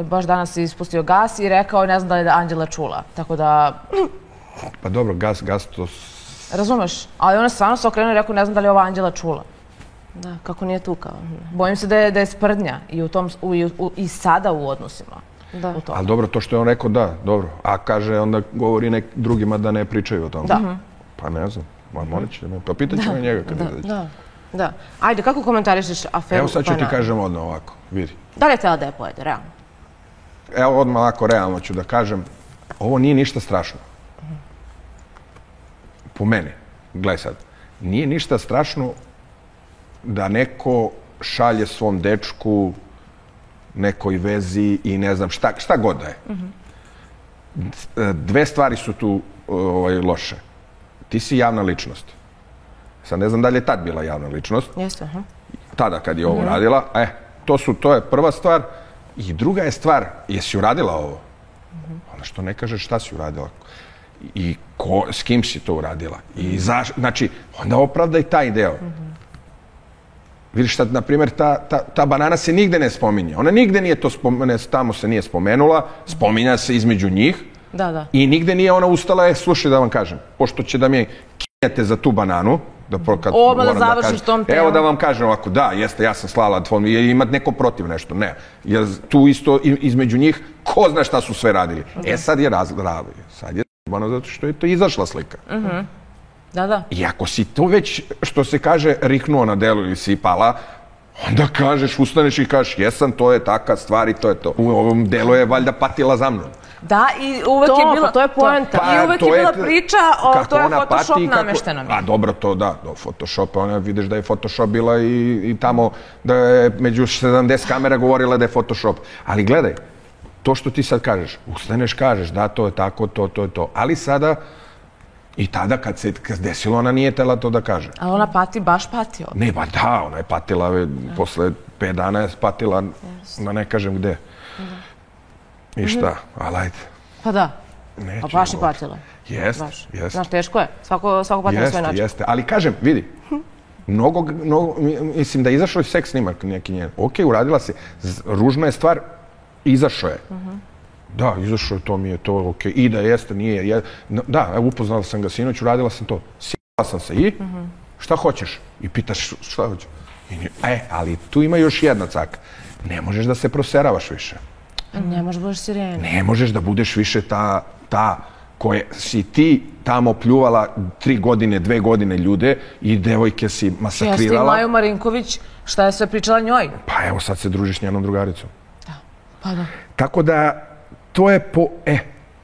baš danas ispustio gas i rekao ne znam da je Anđela čula, tako da... Pa dobro, Gastoz... Razumeš, ali ona stvarno se okrenuo i rekao ne znam da li je ova Anđela čula. Da, kako nije tukao. Bojim se da je sprdnja i sada u odnosima. Ali dobro, to što je on rekao, da, dobro. A kaže, onda govori drugima da ne pričaju o tome. Da. Pa ne znam, morat će me, pa pitat ću me njega kad ne daći. Da. Ajde, kako komentarišeš aferu? Evo sad ću ti kažem odmah ovako, vidi. Da li je htjela da je pojede, realno? Evo odmah ovako realno ću da kažem, ovo nije ništa strašno. Po meni, gledaj sad, nije ništa strašno da neko šalje svom dečku nekoj vezi i ne znam šta god da je. Dve stvari su tu loše. Ti si javna ličnost. Sad ne znam da li je tad bila javna ličnost. Jeste, aha. Tada kad je ovo radila. To je prva stvar. I druga je stvar, jesi uradila ovo? Onda što ne kažeš šta si uradila? I s kim si to uradila? I znači, onda opravdaj taj deo. Vidiš šta, na primjer, ta banana se nigde ne spominje. Ona nigde nije to tamo se nije spomenula, spominja se između njih. Da. I nigde nije ona ustala, slušaj da vam kažem, pošto će da mi kinjete za tu bananu, Ovo da završiš tom temom. Evo da vam kažem ovako, da, jeste, ja sam slala tvoj, ima neko protiv nešto, ne. Jer tu isto između njih, ko zna šta su sve radili. Sad je sad je zato što je to izašla slika. Da. I ako si to već, što se kaže, riknuo na delu ili si pala, onda kažeš, ustaneš i kažeš, jesam, to je taka stvar i to je to. U ovom delu je valjda patila za mnom. Da, i uvek je bila... To je poenta. I uvek je bila priča, to je Photoshop namešteno mi. A dobro, to da, do Photoshopa, ona vidiš da je Photoshop bila i tamo, da je među 70 kamera govorila da je Photoshop. Ali gledaj, to što ti sad kažeš, ustaneš, kažeš, da, to je tako, to je to. Ali sada, i tada kad se desilo, ona nije tela to da kaže. Ali ona pati, baš patio. Ne, ba da, ona je patila, posle 5 dana je patila, da ne kažem gde. I šta, ali ajde. Pa da, pa baš je patila. Jeste. Znaš, teško je, svako pati na svoj način. Jeste, ali kažem, vidi, mnogo, mislim da je izašao seks snimak neki njen. Okej, uradila se, ružna je stvar, izašao je. Da, izašao je, to mi je to, okej. I da jeste, nije. Da, evo, upoznala sam ga sinoć, uradila sam to. Sjela sam se i šta hoćeš? I pitaš šta hoćeš? Ali tu ima još jedna caka. Ne možeš da se proseravaš više. Ne možeš da budeš sirena. Ne možeš da budeš više ta koje si ti tamo pljuvala 3 godine, 2 godine ljude i devojke si masakrirala. Jeste i Maju Marinković, šta je sve pričala njoj? Pa evo sad se družiš s njenom drugaricom. Da, pa da. Tako da, to je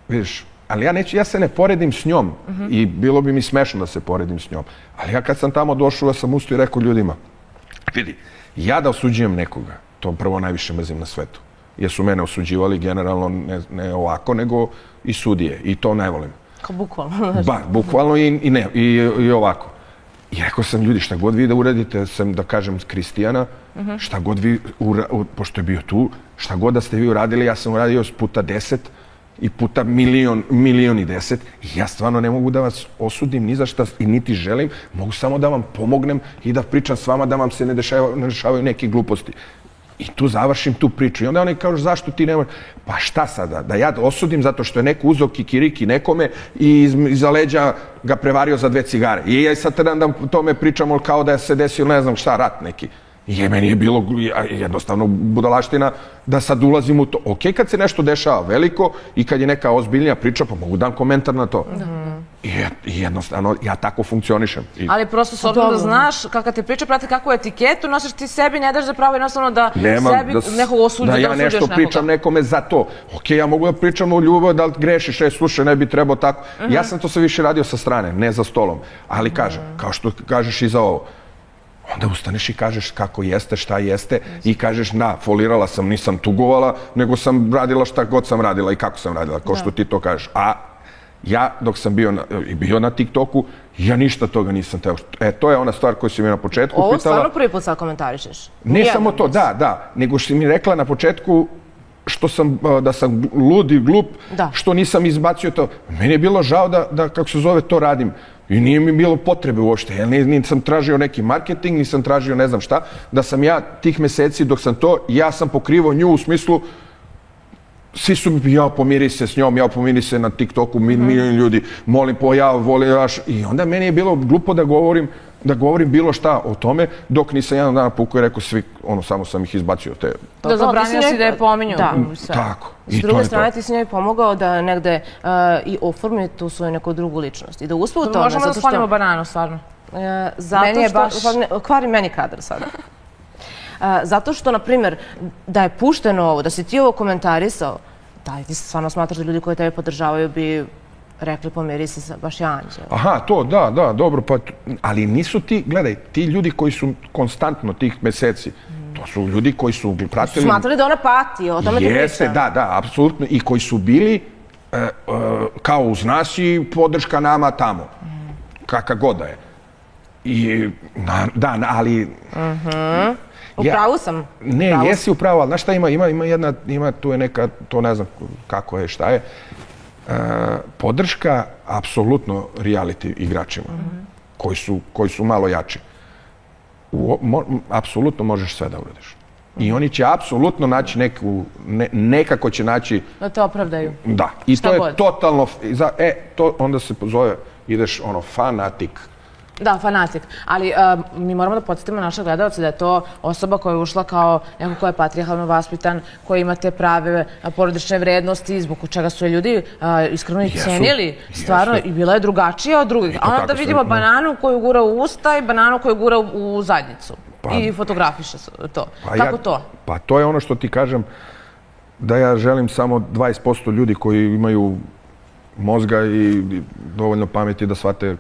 vidiš, ali ja se ne poredim s njom i bilo bi mi smešno da se poredim s njom. Ali ja kad sam tamo došao, ja sam ustao i rekao ljudima, vidi, ja da osuđujem nekoga, to prvo najviše mrzim na svetu. Jer su mene osuđivali generalno ne ovako, nego i sudije. I to ne volim. Kao bukvalno. Bukvalno i ovako. I rekao sam, ljudi, šta god vi da uradite, sam da kažem Kristijana, šta god vi, pošto je bio tu, šta god da ste vi uradili, ja sam uradio puta 10 i puta milion i 10. I ja stvarno ne mogu da vas osudim ni za šta i niti želim. Mogu samo da vam pomognem i da pričam s vama da vam se ne dešavaju neke gluposti. I tu završim tu priču. I onda oni kažu, zašto ti ne možeš? Pa šta sada? Da ja osudim zato što je neko uzeo kikiriki nekome i iza leđa ga prevario za 2 cigare. I ja sad da tome pričamo kao da se desio, ne znam šta, rat neki. I meni je bilo jednostavno budalaština da sad ulazim u to. Ok, kad se nešto dešava veliko i kad je neka ozbiljnija priča, pa mogu dam komentar na to. I jednostavno, ja tako funkcionišem. Ali prosto s obzirom da znaš kakva ti priča, prati kakvu etiketu, nosiš ti sebi, ne daš zapravo jednostavno da sebi nekog osuđuješ nekoga. Da ja nešto pričam nekome za to. Ok, ja mogu da pričam o ljubavi, da li grešiš, slušaj, ne bi trebao tako. Ja sam to sve više radio sa strane, ne za stolom. Ali kažem, kao što kažeš i za ovo, onda ustaneš i kažeš kako jeste, šta jeste i kažeš, folirala sam, nisam tugovala, nego sam radila šta god sam radila i kako sam radila, kao što ti to kažeš. A ja, dok sam bio na TikToku, ja ništa toga nisam teo. To je ona stvar koju si mi na početku pitala. Ovo stvarno prvi put sad komentarišeš? Ne samo to, da, nego što si mi rekla na početku da sam lud i glup, što nisam izbacio to. Meni je bilo žao da, kako se zove, to radim. I nije mi bilo potrebe uopšte, jer nisam tražio neki marketing, nisam tražio ne znam šta, da sam ja tih meseci dok sam ja sam pokrivao nju u smislu, svi su mi, pomiri se s njom, pomiri se na TikToku, milion ljudi, molim volim, i onda meni je bilo glupo da govorim bilo šta o tome, dok nisam jedan dana pukao i rekao svi, samo sam ih izbacio te... Da zabranio si da je pominju. Tako. S druge strane ti si njoj pomogao da negde i oformi tu svoju neku drugu ličnost i da uspe u tome. Možemo da sklonimo bananu, stvarno. Zato što... Kvari meni kadar sada. Zato što, na primjer, da je pušteno ovo, da si ti ovo komentarisao, da ti stvarno smatraš da ljudi koji tebe podržavaju bi rekli pomiri se baš je anđeo. Aha, to, da, dobro, ali nisu ti, gledaj, ti ljudi koji su konstantno tih meseci, to su ljudi koji su pratili... Smatrali da ona pati, o tome ti priča. Jeste, da, apsolutno, i koji su bili kao uz nas i podrška nama tamo, kakva god da je. I, da, ali... U pravu sam. Ne, jesi u pravu, ali znaš šta ima tu je neka, to ne znam kako je, šta je, podrška apsolutno reality igračima, koji su malo jači. Apsolutno možeš sve da uradiš. I oni će apsolutno naći nekako će naći... Da te opravdaju. Da, i to je totalno, to onda se zove, ideš fanatik. Da, fanatik. Ali mi moramo da podsjetimo naše gledalce da je to osoba koja je ušla kao neko ko je patrijarhalno vaspitan, koji ima te prave porodične vrednosti, zbog čega su je ljudi iskreno i cenili. Stvarno, i bila je drugačija od drugih. A onda vidimo bananu koju gura u usta i bananu koju gura u zadnjicu. I fotografiše to. Kako to? Pa to je ono što ti kažem, da ja želim samo 20% ljudi koji imaju mozga i dovoljno pameti da shvate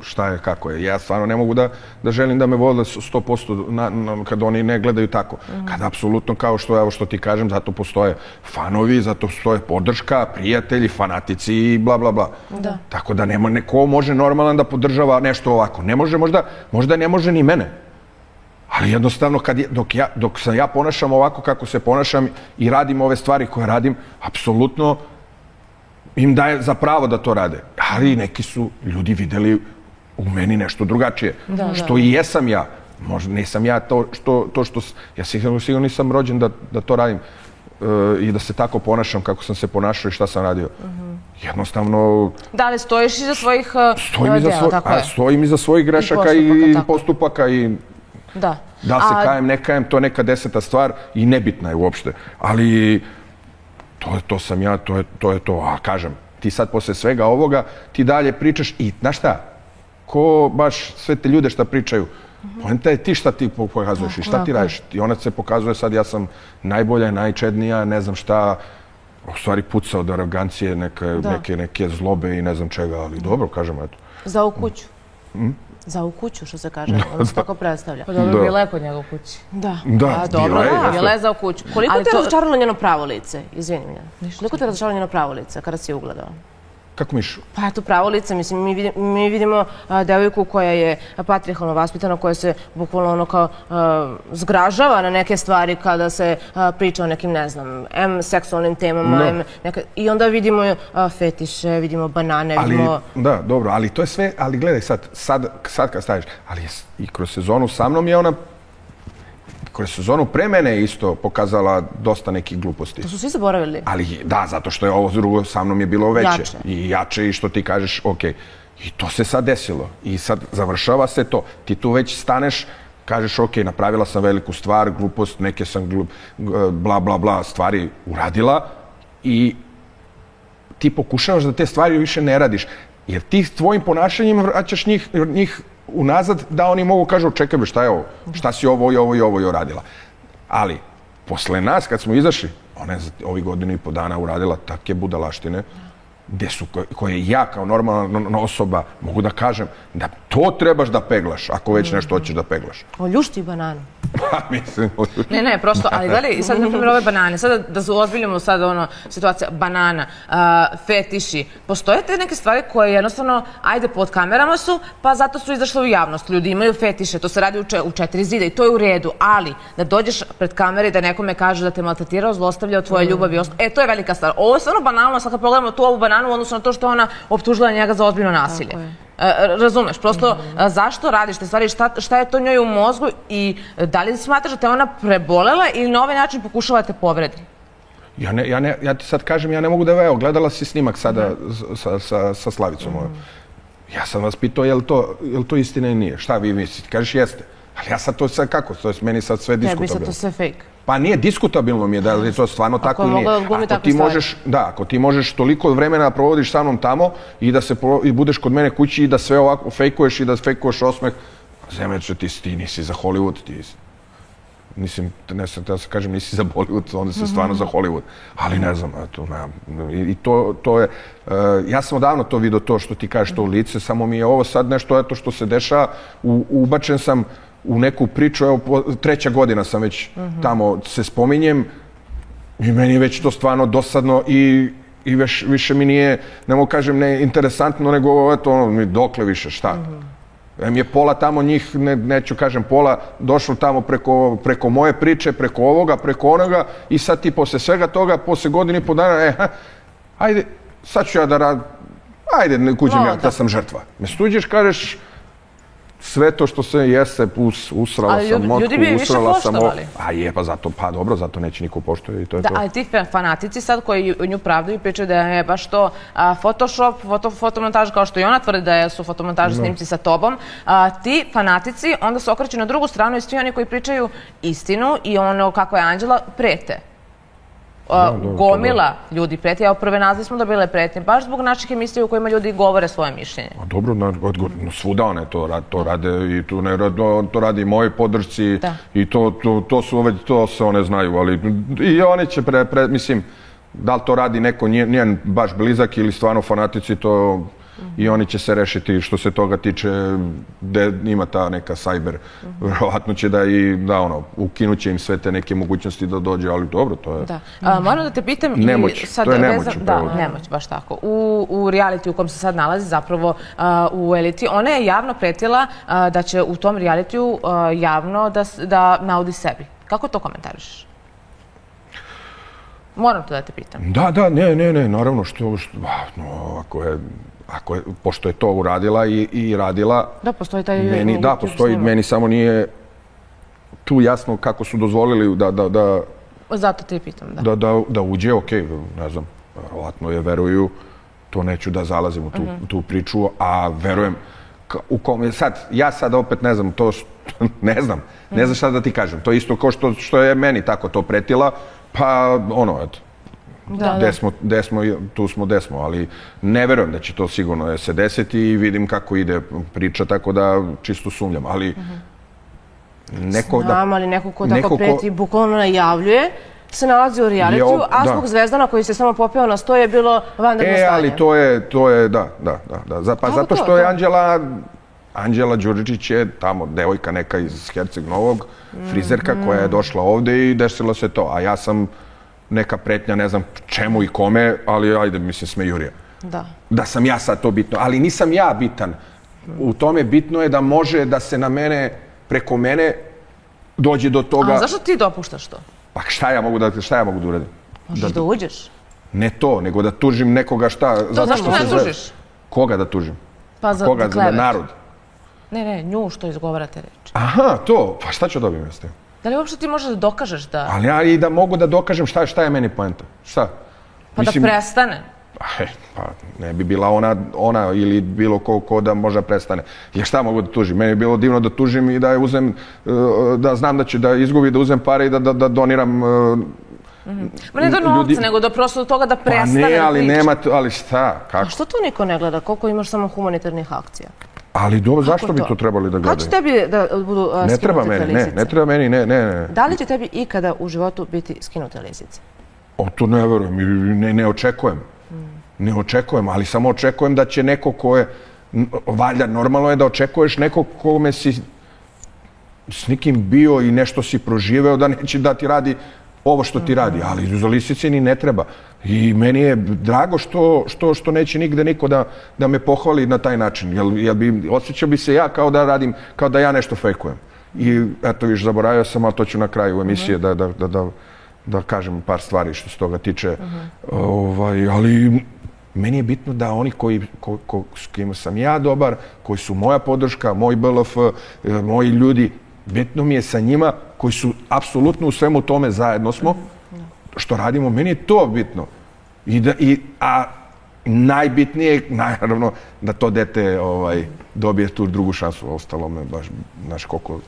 šta je, kako je. Ja stvarno ne mogu da želim da me vole 100% kad oni ne gledaju tako. Kad apsolutno, kao što ti kažem, zato postoje fanovi, zato postoje podrška, prijatelji, fanatici i bla, bla, bla. Tako da neko može normalan da podržava nešto ovako. Ne može, možda ne može ni mene. Ali jednostavno, dok se ja ponašam ovako kako se ponašam i radim ove stvari koje radim, apsolutno im daje za pravo da to rade. Ali neki su ljudi videli u meni nešto drugačije. Što i jesam ja. Možda nisam ja to što... Ja sigurno nisam rođen da to radim i da se tako ponašam kako sam se ponašao i šta sam radio. Jednostavno... Da li stojiš iza svojih djela, tako je? Stojim iza svojih grešaka i postupaka i... Da. Da li se kajem, ne kajem, to je neka 10. stvar i nebitna je uopšte. Ali to sam ja, to je to. A kažem, ti sad posle svega ovoga, ti dalje pričaš i, znaš šta, ko baš sve te ljude šta pričaju, poenta je ti šta ti pokazuješ i šta ti radiš. I ona se pokazuje sad, ja sam najbolja, najčednija, ne znam šta, u stvari puca od arogancije, neke zlobe i ne znam čega, ali dobro, kažem, eto. Za u kuću. Za u kuću, što se kaže, ono se tako predstavlja. Pa dobro, bila je kod njega u kući. Da. Da, dobro, bila je za u kuću. Koliko te razočaralo njeno pravo lice? Izvini me. Koliko te razočaralo njeno pravo lice kada si je ugledao? Kako miš? Pa eto, pravo lice, mislim, mi vidimo devojku koja je patrijarhalno vaspitana, koja se bukvalno ono kao zgražava na neke stvari kada se priča o nekim, ne znam, seksualnim temama, i onda vidimo fetiše, vidimo banane, vidimo... Da, dobro, ali to je sve, ali gledaj sad kad staviš, ali i kroz sezonu sa mnom je ona kroz sezonu pre mene isto pokazala dosta nekih gluposti. To su svi zaboravili. Ali da, zato što je ovo drugo sa mnom je bilo veće. I jače i što ti kažeš, ok. I to se sad desilo. I sad završava se to. Ti tu već staneš, kažeš, ok, napravila sam veliku stvar, glupost, neke sam bla, bla, bla stvari uradila i ti pokušavaš da te stvari više ne radiš. Jer ti tvojim ponašanjem vraćaš njih unazad da oni mogu kažu čekaj, šta je ovo? Šta si ovo i ovo i ovo i uradila? Ali, posle nas, kad smo izašli, ona je ovih godinu i po dana uradila takve budalaštine koje ja kao normalna osoba mogu da kažem da to trebaš da peglaš, ako već nešto hoćeš da peglaš. Oljušti bananu. Pa, mislim... Ne, prosto, ali gledaj, sad, na primjer, ove banane, sad da se ozbiljimo sad, ono, situacija banana, fetiši, postoje te neke stvari koje jednostavno, ajde, pod kamerama su, pa zato su izašle u javnost. Ljudi imaju fetiše, to se radi u 4 zida i to je u redu, ali da dođeš pred kamere i da nekome kaže da te maltretirao, zlostavljao tvoje ljubavi, to je velika stvar. Ovo je stvarno banalno, sad kad pogledamo tu ovu bananu u odnosu na to što ona optužila njega za ozbiljno nasilje. Razumeš, prosto zašto radiš te stvari, šta je to njoj u mozgu i da li smatraš da te ona prebolela ili na ovaj način pokušava da te povredi? Ja ti sad kažem, ja ne mogu da evo, gledala si snimak sada sa Slavicom. Ja sam vas pitao je li to istina ili nije, šta vi mislite, kažeš jeste, ali ja sad to sad kako, to je meni sad sve diskutabilno. Ne bi se to sve fake. Pa nije, diskutabilno mi je da li to stvarno tako ili nije. Ako ti možeš toliko vremena provodiš sa mnom tamo i da budeš kod mene kući i da sve ovako fejkuješ i da fejkuješ osmeh, zemlječe, ti nisi za Hollywood, mislim, ne sam da se kažem nisi za Bollywood, onda si stvarno za Hollywood, ali ne znam, i to je, ja sam odavno to vidio to što ti kažeš to u lice, samo mi je ovo sad nešto eto što se dešava, ubačen sam u neku priču, evo, 3. godina sam već tamo se spominjem i meni je već to stvarno dosadno i više mi nije, ne mogu kažem ne interesantno, nego eto, dokle više, šta? Mi je pola tamo njih, neću kažem pola, došlo tamo preko moje priče, preko ovoga, preko onoga i sad ti posle svega toga, posle godinu i po dana, ajde, sad ću ja da radim, ajde, kuđem ja da sam žrtva. Me stuđeš, kažeš, sve to što se jeste, usrala sam motku, usrala sam ovo. A je, pa zato, pa dobro, zato neće niko poštovati i to je to. Da, ali ti fanatici sad koji nju pravdaju i pričaju da je baš to Photoshop, fotomontaža, kao što i ona tvrdi da su fotomontaže snimci sa tobom, ti fanatici onda se okreću na drugu stranu i svi oni koji pričaju istinu i ono kako je Anđela prete. Gomila ljudi preti, a prve nazve smo dobile pretnje, baš zbog naših emisija u kojima ljudi govore svoje mišljenje. Dobro, svuda one to rade i to radi i moji podršci i to se one znaju, ali i one će, mislim, da li to radi neko njen baš blizak ili stvarno fanatici, to i oni će se rešiti što se toga tiče, gde ima ta neka sajber, verovatno će da ukinuće im sve te neke mogućnosti da dođe, ali dobro, to je... Moram da te pitam... Nemoć, to je nemoć. Da, nemoć, baš tako. U reality u kom se sad nalazi, zapravo u eliti, ona je javno pretila da će u tom realitiju javno da naudi sebi. Kako to komentariš? Moram to da te pitam. Da, ne, naravno, pošto je to uradila i radila... Da, postoji taj... Da, postoji, meni samo nije tu jasno kako su dozvolili da... Zato te pitam, da. Da uđe, okej, ne znam, verovatno je veruju, to neću da zalazim u tu priču, a verujem u kom je sad, ja sad opet ne znam, to ne znam šta da ti kažem. To je isto kao što je meni tako to pretila, pa ono, eto. Gde smo, tu smo gde smo, ali ne verujem da će to sigurno se desiti i vidim kako ide priča, tako da čisto sumnjam, ali Znam, ali neko ko tako preti, bukvalno najavljuje, se nalazi u realitiju, a zbog Zvezdana koji se samo popeo na sto je bilo vanredno stanje. Ali to je, da. Pa zato što je Anđela Đuričić je tamo devojka neka iz Herceg Novog, frizerka koja je došla ovde i desilo se to, a ja sam neka pretnja, ne znam čemu i kome, ali ajde, mislim, smejurija. Da sam ja sad to bitno, ali nisam ja bitan. U tome bitno je da može da se na mene, preko mene, dođe do toga... A zašto ti dopuštaš to? Pa šta ja mogu da uradim? Možeš da uđeš? Ne to, nego da tužim nekoga šta... Zašto ne tužiš? Koga da tužim? Pa za klevet. Koga, za narod? Ne, nju što izgovarate reči. Aha, to, pa šta ću dobijem ja s tim? Da li uopšte ti možeš da dokažeš da... Ali ja i da mogu da dokažem šta je meni poenta. Šta? Pa da prestane. Pa ne bi bila ona ili bilo ko da možda prestane. Jer šta mogu da tužim? Meni je bilo divno da tužim i da je uzem, da znam da ću da izgubi, da uzem pare i da doniram Ma ne do novca, nego da prosto do toga da prestane. Pa ne, ali nema, ali šta? A što to niko ne gleda? Koliko imaš samo humanitarnih akcija? Ali dobro, zašto bi to trebali da gledaju? Kad će tebi da budu skinute te lisice? Ne treba meni, ne. Da li će tebi ikada u životu biti skinute lisice? To ne verujem i ne očekujem. Ne očekujem, ali samo očekujem da će neko ko je, valjda normalno je da očekuješ neko kome si s nikim bio i nešto si proživeo, da neće da ti radi ovo što ti radi, ali za lisice ni ne treba. I meni je drago što neće nigde niko da me pohvali na taj način, jer osjećao bi se ja kao da radim, kao da ja nešto fejkujem. I eto viš, zaboravio sam, ali to ću na kraju emisije da kažem par stvari što se toga tiče. Ali meni je bitno da oni s kojima sam ja dobar, koji su moja podrška, moj BLF, moji ljudi, bitno mi je sa njima koji su apsolutno u svemu tome zajedno smo, što radimo, meni je to bitno. A najbitnije, naravno, da to dete dobije tu drugu šansu, ostalo me baš, znaš koliko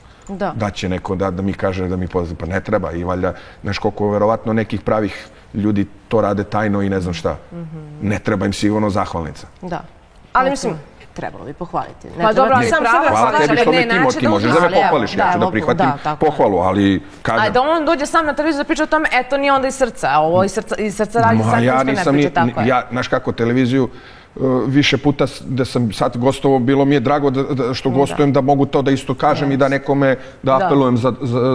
da će neko da mi kaže da mi pozdravi, pa ne treba i valjda, znaš koliko verovatno nekih pravih ljudi to rade tajno i ne znam šta. Ne treba im sigurno zahvalnica. Da, ali mislim, trebalo bi pohvaliti. Pa dobro, ali hvala tebi što ti možeš da me pohvališ, ja ću da prihvatim pohvalu, ali kažem... Ajde, on dođe sam na televiziju da priča o tome, eto nije onda iz srca, a ovo iz srca radi sam što ne priča, tako je. Znaš kako, televiziju više puta da sam sad gostovao, bilo mi je drago što gostujem da mogu to da isto kažem i da nekome da apelujem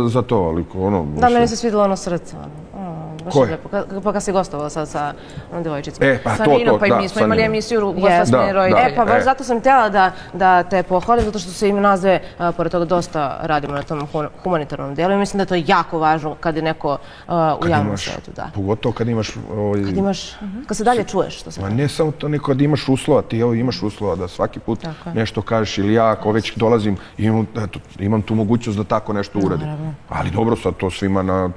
za to, ali ono... Da, meni se svidjelo ono srce, Koje? Pa kad si gostovao sad sa devojčicom. Sa Ninom, pa i mi smo imali emisiju Ugostostveni roditelji. Pa baš zato sam htjela da te pohvalim, zato što se im nas dve, pored toga, dosta radimo na tom humanitarnom delu i mislim da je to jako važno kad je neko u javnom svijetu. Pogotovo kad imaš... Kad se dalje čuješ, što se kaže. Ne samo to, nego kad imaš uslova, ti imaš uslova da svaki put nešto kažeš ili ja, ako već dolazim, imam tu mogućnost da tako nešto uradim. Ali dobro, sad to svima na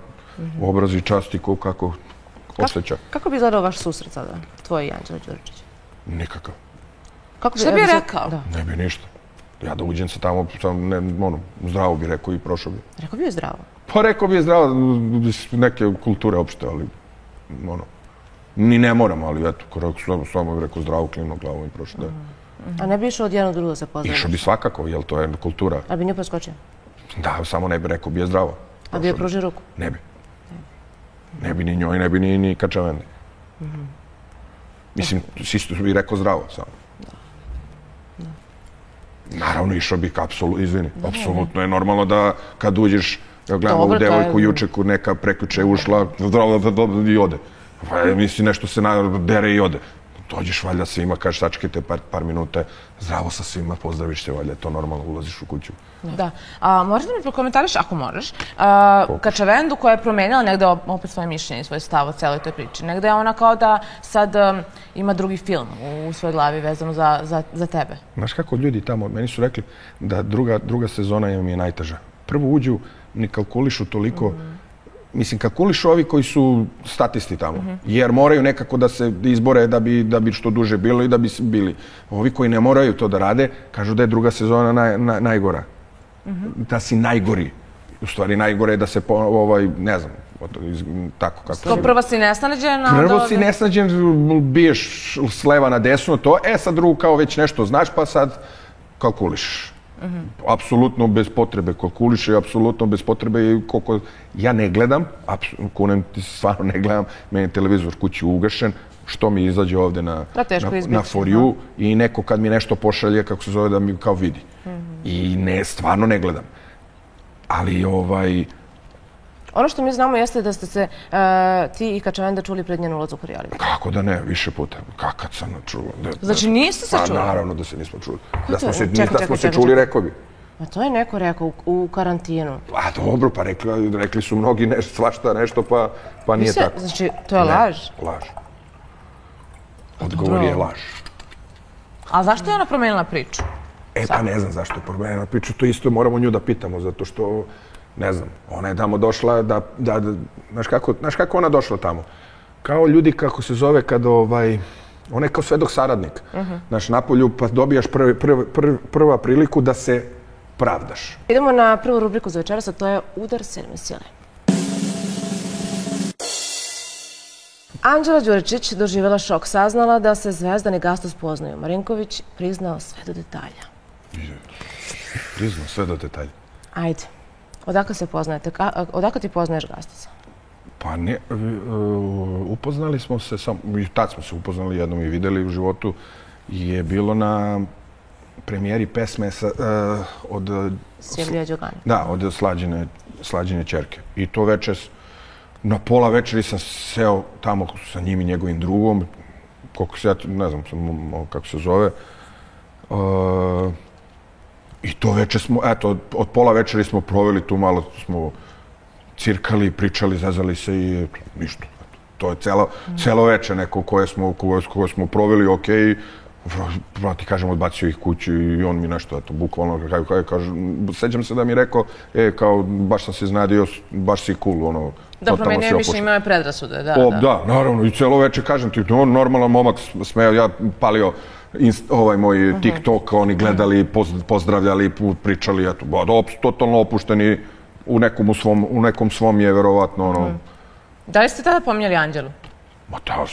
obraz i čast i kako osjeća. Kako bi izgledao vaš susret sada, tvoj i Anđela Đuričić? Nikakav. Šta bi rekao? Ne bi ništa. Ja da uđem se tamo, zdravo bi rekao i prošao bi. Rekao bi je zdravo? Pa rekao bi je zdravo, neke kulture opšte, ali ni ne moram, ali eto, samo bi rekao zdravo, klimno glavom i prošao da je. A ne bi išao od jednog drugo se pozdraviš? Išao bi svakako, jer to je kultura. A bi nju preskočio? Da, samo ne bi rekao bi je zdravo. A bi je pružio ruku? Ne bi. Ne bi ni njoj, ne bi ni Kačavendi. Mislim, isto bi rekao zdravo samo. Naravno, išao bi apsolutno je normalno da kad uđeš, ja gledam ovu devojku juče, neka prekjuče ušla, zdravo i ode. Mislim, nešto se dere i ode. Dođeš valjda svima, kažeš sačekajte par minute, zdravo sa svima, pozdraviš se valjda, to normalno, ulaziš u kuću. Da. Možeš da mi prokomentariš, ako možeš, Kačavendu koja je promenila negde opet svoje mišljenje i svoj stav o celoj toj priči. Negde je ona kao da sad ima drugi film u svojoj glavi vezano za tebe. Znaš kako ljudi tamo, meni su rekli da druga sezona im je najteža. Prvo uđu, ne kalkulišu toliko mislim, kalkulišu ovi koji su statisti tamo, jer moraju nekako da se izbore da bi što duže bilo i da bi bili. Ovi koji ne moraju to da rade, kažu da je druga sezona najgora. Da si najgori. U stvari, najgore je da se, ne znam, tako kako... To prvo si nesnađen, a prvo si nesnađen, biješ s leva na desno, to, sad drugo kao već nešto znaš, pa sad kalkuliš. Apsolutno bez potrebe kalkuliše, apsolutno bez potrebe i koliko... Ja ne gledam, kunem ti stvarno ne gledam, meni je televizor kući ugašen, što mi izađe ovde na For You i neko kad mi nešto pošalje, kako se zove, da mi kao vidi. I stvarno ne gledam. Ali ono što mi znamo jeste da ste se ti i Kačavenda čuli pred njen ulazak u reality. Kako da ne, više puta. Kad sam čuo. Znači niste se čuli? Pa naravno da se nismo čuli. Da smo se čuli, rekao bi. A to je neko rekao u karantinu. A dobro, pa rekli su mnogi svašta nešto, pa nije tako. Znači, to je laž? Laž. Odgovor je laž. A zašto je ona promenila priču? Pa ne znam zašto je promenila priču. To isto moramo nju da pitamo, zato što ne znam, ona je tamo došla da... Znaš kako ona došla tamo? Kao ljudi, kako se zove, kad ona je kao svedok saradnik. Znaš, napolju, pa dobijaš prva priliku da se pravdaš. Idemo na prvu rubriku za večeras, a to je Udar sedme sile. Anđela Đuričić doživjela šok, saznala da se Zvezdan i Gastos poznaju. Marinković priznao sve do detalja. Priznao sve do detalja? Ajde. Odakle se poznajete? Odakle ti poznaješ Gastosa? Pa ne, upoznali smo se, i tad smo se upoznali, jednom i videli u životu, je bilo na premijeri pesme od... Silvija Đogani. Da, od Slađene ćerke. I to večer, na pola večeri sam seo tamo sa njim i njegovim drugom, koliko se ja, ne znam kako se zove, i to večer smo, eto, od pola večeri smo proveli tu, malo smo cirkali, pričali, zazali se i ništa. To je celo večer neko koje smo proveli, okej, ti kažem, odbacio ih kući i on mi nešto, eto, bukvalno, kaže, sećam se da mi je rekao, kao, baš sam se iznadio, baš si cool, ono, da, promenio mišljenje, imao je predrasude, da. Da, naravno, i celo večer, kažem ti, on normalan momak, smeo, ja palio ovaj moj TikTok, oni gledali, pozdravljali, pričali, eto, totalno opušteni, u nekom svom je, verovatno, ono... Da li ste tada pominjali Anđelu? Ma da,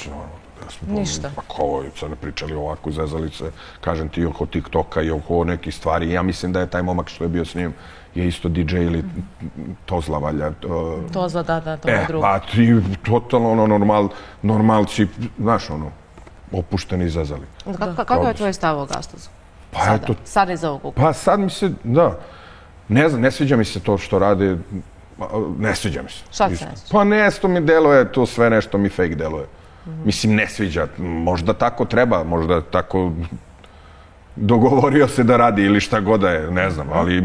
ništa. Pa kao, sad ne pričali ovako, zezali se, kažem ti, oko TikToka i oko nekih stvari. Ja mislim da je taj momak što je bio s njim je isto DJ ili Tozla, valja. Tozla, da, to je drugo. Pa ti totalno normalci, znaš, ono, opušteni i zezali. Kako je tvoj stav o Gastosu? Sada iz ovog ukupa? Pa sad mi se, da, ne znam, ne sviđa mi se to što rade, ne sviđa mi se. Šta se ne sviđa? Pa nešto mi deluje, to sve nešto mi fake deluje. Mislim, ne sviđa. Možda tako treba, možda tako dogovorio se da radi ili šta god da je, ne znam, ali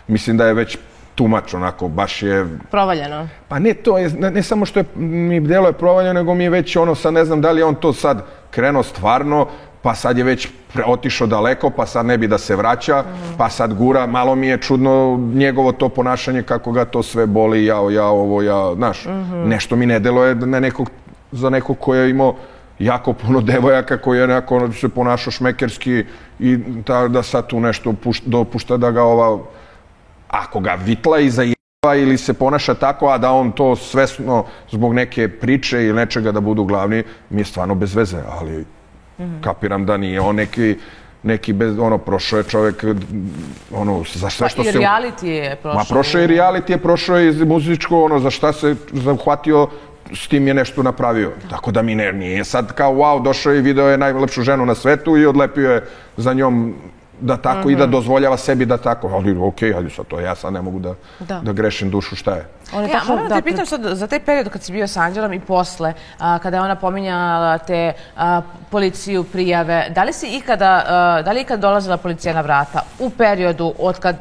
mislim da je već tumač, onako, baš je... Provaljeno? Pa ne to, ne samo što mi deluje provaljeno, nego mi je već ono, sad ne znam da li je on to sad krenuo stvarno, pa sad je već otišao daleko, pa sad ne bi da se vraća, pa sad gura, malo mi je čudno njegovo to ponašanje, kako ga to sve boli, ja, znaš, nešto mi ne deluje za nekog ko je imao jako puno devojaka, koji je nekako se ponašao šmekerski i da sad tu nešto dopušta da ga ako ga vitla i zajeva ili se ponaša tako, a da on to svesno zbog neke priče ili nečega da budu glavni, mi je stvarno bez veze, ali kapiram da nije on neki prošao je čovjek, za sve što se... Pa i reality je prošao. Ma prošao je reality, prošao je iz muzičko, za šta se zahvatio, s tim je nešto napravio. Tako da mi nije sad kao wow, došao je i video je najlepšu ženu na svetu i odlepio je za njom da tako i da dozvoljava sebi da tako. Ali okej, ali sad to ja sad ne mogu da grešim dušu šta je. Moram da te pitam sad za taj period kad si bio sa Anđelom i posle, kada je ona pominjala te policiju, prijave, da li je ikada dolazila policija na vrata u periodu od kad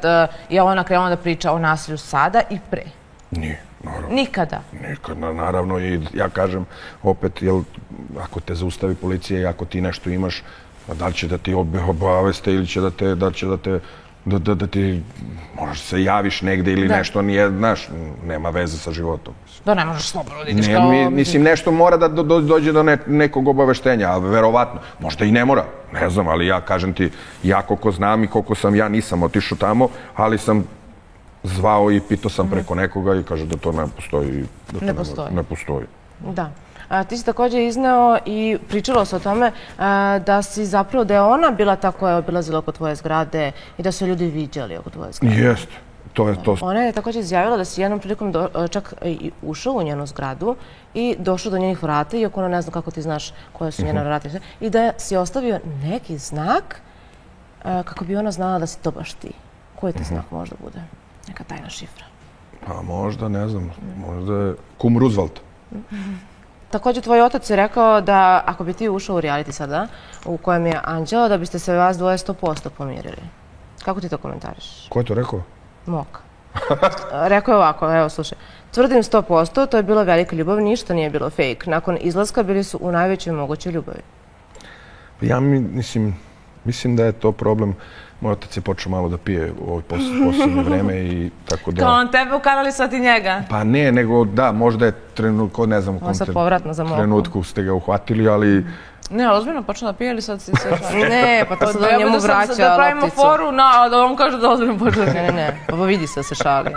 je ona krenula da priča o nasilju sada i pre? Nije. Naravno. Nikada? Nikada, naravno, i ja kažem opet, ako te zaustavi policija i ako ti nešto imaš, da li će da ti obaveste ili će da te da ti možeš se javiš negde ili nešto nije, znaš, nema veze sa životom. Da ne možeš slobodno da ideš kao... Mislim, nešto mora da dođe do nekog obaveštenja, a verovatno, možda i ne mora, ne znam, ali ja kažem ti, ja koliko znam i koliko sam, ja nisam otišao tamo, ali sam zvao i pitao sam preko nekoga i kaže da to ne postoji. Ne postoji. Da. Ti si također izneo i pričalo se o tome da si zapravo, da je ona bila ta koja je obilazila oko tvoje zgrade i da su ljudi viđali oko tvoje zgrade. Jeste. Ona je također izjavila da si jednom prilikom čak i ušao u njenu zgradu i došao do njenih vrata, iako ona ne zna kako ti znaš koja su njena vrata, i da si ostavio neki znak kako bi ona znala da si to baš ti. Koji ti znak možda bude? Neka tajna šifra. Pa možda, ne znam, možda je kum Roosevelt. Također, tvoj otac je rekao da ako bi ti ušao u reality sada, u kojem je Anđela, da biste se vas dvoje 100% pomirili. Kako ti to komentariš? Ko je to rekao? Mok. Rekao je ovako, evo slušaj. Tvrdim 100%, to je bila velika ljubav, ništa nije bilo fake. Nakon izlaska bili su u najvećoj mogućoj ljubavi. Ja mislim da je to problem. Moj otac je počeo malo da pije u ovoj posljednje vreme i tako da... Kao on tebe ukanalisati njega? Pa ne, nego da, možda je trenutku, ne znam u kom trenutku ste ga uhvatili, ali... Ne, ozbiljno počeo da pije ili sad si se šali? Ne, pa to sad on njemu vraća lopticu. Da pravimo foru, da on kaže da ozbiljno počeo da pije. Ne, pa vidi se da se šali.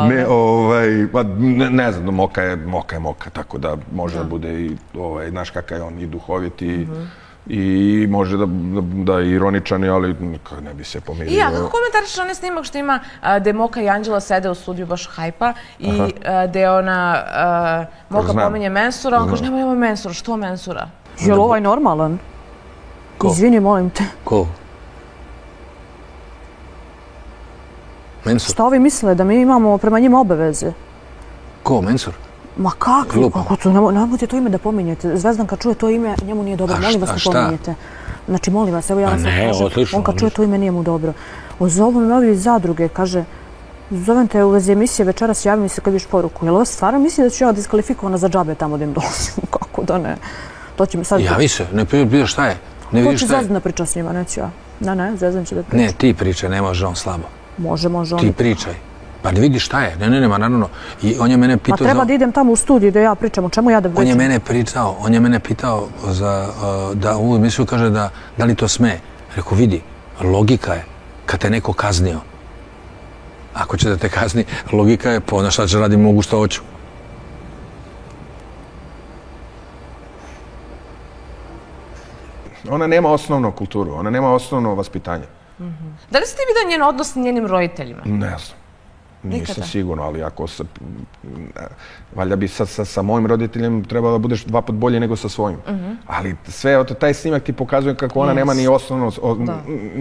Ne, ne znam, moka je moka, tako da može da bude i, znaš kakav je on i duhovit i može da je ironičan, ali ne bi se pomirio. I ja, kako komentariš onaj snimak što ima gde Moka i Anđela sede u studiju baš hajpa i gde ona, Moka pominje Mensura, on kaže nemoj Mensura, što Mensura? Je li ovaj normalan? Ko? Izvini, molim te. Ko? Mensur? Šta ovi misle, da mi imamo prema njima obaveze? Ko, Mensur? Ma kakvi? Nemojte to ime da pominjete. Zvezdan kad čuje to ime, njemu nije dobro. Molim vas ne pominjete. Znači, molim vas, evo ja vam sad kažem. On kad čuje to ime, nije mu dobro. Zovu me ovi iz zadruge, kaže, zovem te u vezi emisije večeras, javi mi se kad viš poruku. Jel ovo stvarno misli da ću ja diskvalifikovana za džabe tamo da im dolazim? Kako da ne? Javi se, ne vidiš šta je. Ko će Zvezdan da priča s njima, neću ja. Ne, Zvezdan će da priča. Ne, ti pričaj, ne može on slabo. Može on. Ti pričaj. Pa ne vidiš šta je. Ne, naravno. I on je mene pitao... Ma treba da idem tamo u studiju da ja pričam, o čemu ja da pričam? On je mene pitao da u emisiju kaže da li to sme. Rekao, vidi, logika je kad te neko kaznio. Ako će da te kazni, logika je, pa šta će radim, mogu što hoću. Ona nema osnovnu kulturu, ona nema osnovno vaspitanje. Da li si ti vidio njen odnos s njenim roditeljima? Ne znam. Nisam sigurno, ali ako se... Valjda bi sa mojim roditeljem trebalo da budeš 2 put bolje nego sa svojim. Ali sve, taj snimak ti pokazuje kako ona nema ni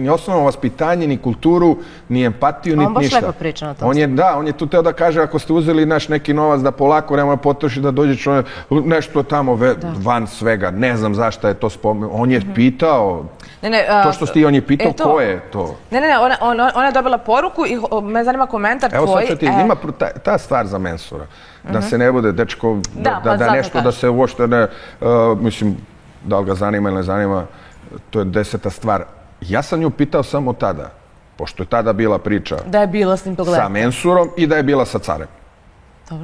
osnovno vaspitanje, ni kulturu, ni empatiju, ni ništa. On baš lepo priča na tom. On je tu teo da kaže ako ste uzeli neki novac da polako nema potroši da dođe nešto tamo van svega. Ne znam zašto je to spomenuo. On je pitao... To što ti on je pitao, ko je to? Ne, ona je dobila poruku i me zanima komentar tvoj. Evo sad ću ti, ima ta stvar za Mensura. Da se ne bude, dečko, da nešto, da se uopšte ne, mislim, da li ga zanima ili ne zanima, to je 10. stvar. Ja sam nju pitao samo tada, pošto je tada bila priča da je bila s njim pogledati sa Mensurom i da je bila sa carem.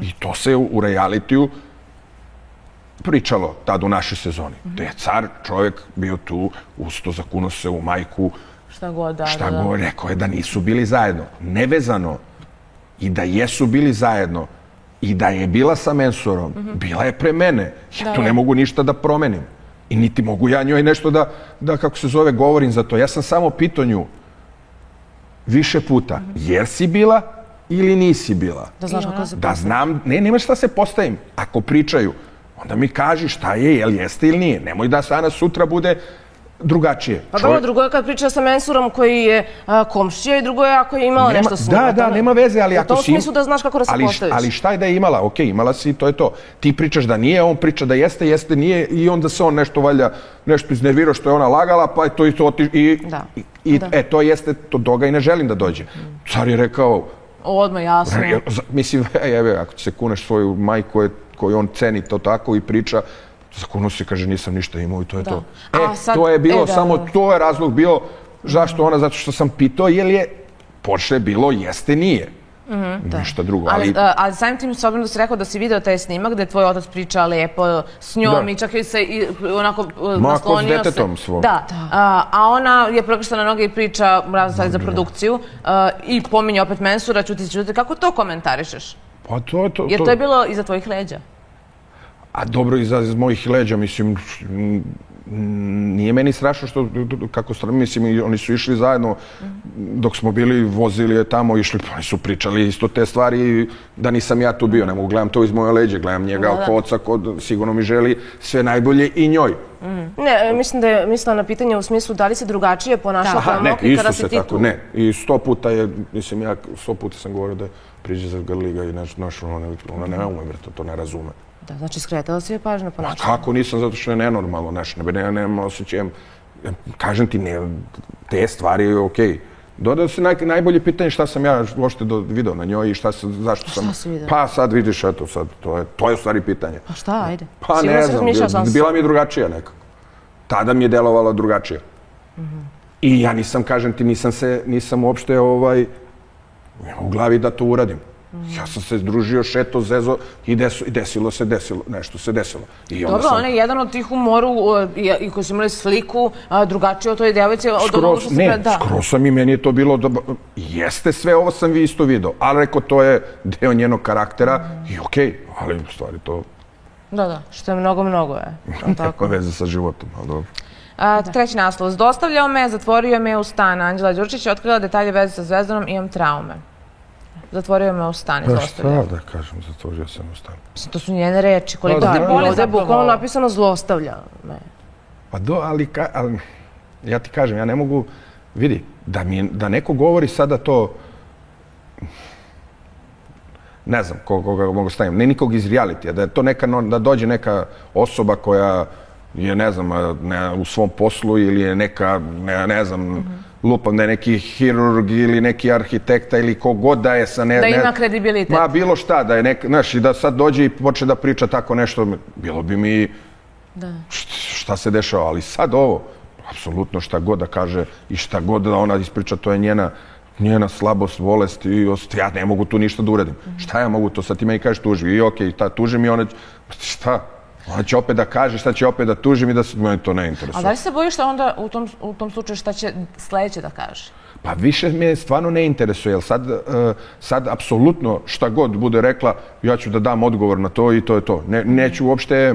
I to se u realitiju pričalo tad u našoj sezoni. Da je car, čovjek, bio tu, usto, zakunuo se u majku, šta god, rekao je da nisu bili zajedno. Nevezano i da jesu bili zajedno i da je bila sa Mensurom, bila je pre mene. Ja tu ne mogu ništa da promenim. I niti mogu ja njoj nešto da, kako se zove, govorim za to. Ja sam samo pitao nju više puta, jer si bila ili nisi bila? Da znaš kako se da znam, nema šta se postavim. Ako pričaju, onda mi kaži šta je, jel jeste ili nije. Nemoj da danas sutra bude drugačije. Pa dobro, drugo je kad priča sa Mensurom koji je komšija i drugo je ako je imala nešto s njim. Da, nema veze, ali ako si... U tom smislu da znaš kako da se postaviš. Ali šta je da je imala? Okej, imala si, to je to. Ti pričaš da nije, on priča da jeste, nije i onda se on nešto valjda, nešto iznervirao što je ona lagala, pa je to isto otiš i to jeste, to doga i ne želim da dođe. Car je rekao... Odmah jasno. Mislim, ako se kuneš svoju majku koju on ceni to tako i priča, zakunuo se, kaže, nisam ništa imao i to je to. To je bilo samo, to je razlog bio Zašto ona? Zato što sam pitao, jel je Porsche bilo, jeste, nije. Ništa drugo. Ali samim tim, s obzirom da si rekao da si video taj snimak gde tvoj otac priča lepo s njom i čak se onako naslonio se. Mako s detetom svom. Da, a ona je prekrštena na noge i priča razne stvari za produkciju i pominje opet mensura, ćuti. Kako to komentarišeš? Pa to... Jer to je bilo iza tvojih leđa. A dobro, iza mojih leđa, mislim, nije meni strašno što, mislim, oni su išli zajedno, dok smo bili, vozili je tamo, išli, oni su pričali isto te stvari, da nisam ja tu bio, ne mogu, gledam to iz moje leđe, gledam njega oko oca, sigurno mi želi sve najbolje i njoj. Ne, mislim da je mislila na pitanje u smislu da li se drugačije ponašao kao Moki kada si ti tu. Ne, i 100 puta je, mislim, ja 100 puta sam govorio da priđe za Grliga i ona ne ume, to ne razume. Da, znači skretala si je pažnja ponašanja. Kako nisam, zato što je nenormalno, nemam osjećajem, kažem ti, te stvari je okej. Dodao se najbolje pitanje šta sam ja uopšte video na njoj i zašto sam... Šta si video? Pa sad vidiš, eto sad, to je u stvari pitanje. Pa šta, ajde. Pa ne znam, bila mi je drugačija nekako. Tada mi je delovala drugačija. I ja nisam, kažem ti, nisam uopšte u glavi da to uradim. Ja sam se družio, šeto, zezo i nešto se desilo. Dobro, on je jedan od tih u moru i koji su imali sliku drugačije od toj devojci. Skroz sam i meni je to bilo, jeste sve ovo sam isto video, ali rekao to je deo njenog karaktera i okej, ali u stvari to... Da, što je mnogo je. Kako veze sa životom, ali dobro. Treći naslov. Zdostavljao me, zatvorio me u stan. Anđela Đurčić je otkrila detalje veze sa Zvezdanom, imam traume. Zatvorio me u stan i zlostavljao. Pa šta da kažem, zatvorio sam u stan. To su njene reči. Koliko ti boli, ovdje je bukvalno napisano zlostavlja me. Pa ali ja ti kažem, ja ne mogu, vidi, da neko govori sada to, ne znam koga mogu staviti, ne nikog iz realitija, da je to da dođe neka osoba koja je, ne znam, u svom poslu ili je neka, ne znam, lupam da je neki hirurg ili neki arhitekta ili kogod da je sa... Da ima kredibilitet. Ma bilo šta, da je neka, znaš, i da sad dođe i počne da priča tako nešto, bilo bi mi... Šta se dešava, ali sad ovo, apsolutno šta god da kaže i šta god da ona ispriča, to je njena slabost, bolest i ja ne mogu tu ništa da uradim. Šta ja mogu to, sad ti meni kažeš tuži i okej, tuži mi ona, šta? Ona će opet da kaže, šta će opet da tuži mi da se mene to ne interesuje. A da li se bojiš da onda u tom slučaju šta će sledeće da kaže? Pa više me stvarno ne interesuje, jer sad apsolutno šta god bude rekla, ja ću da dam odgovor na to i to je to. Neću uopšte,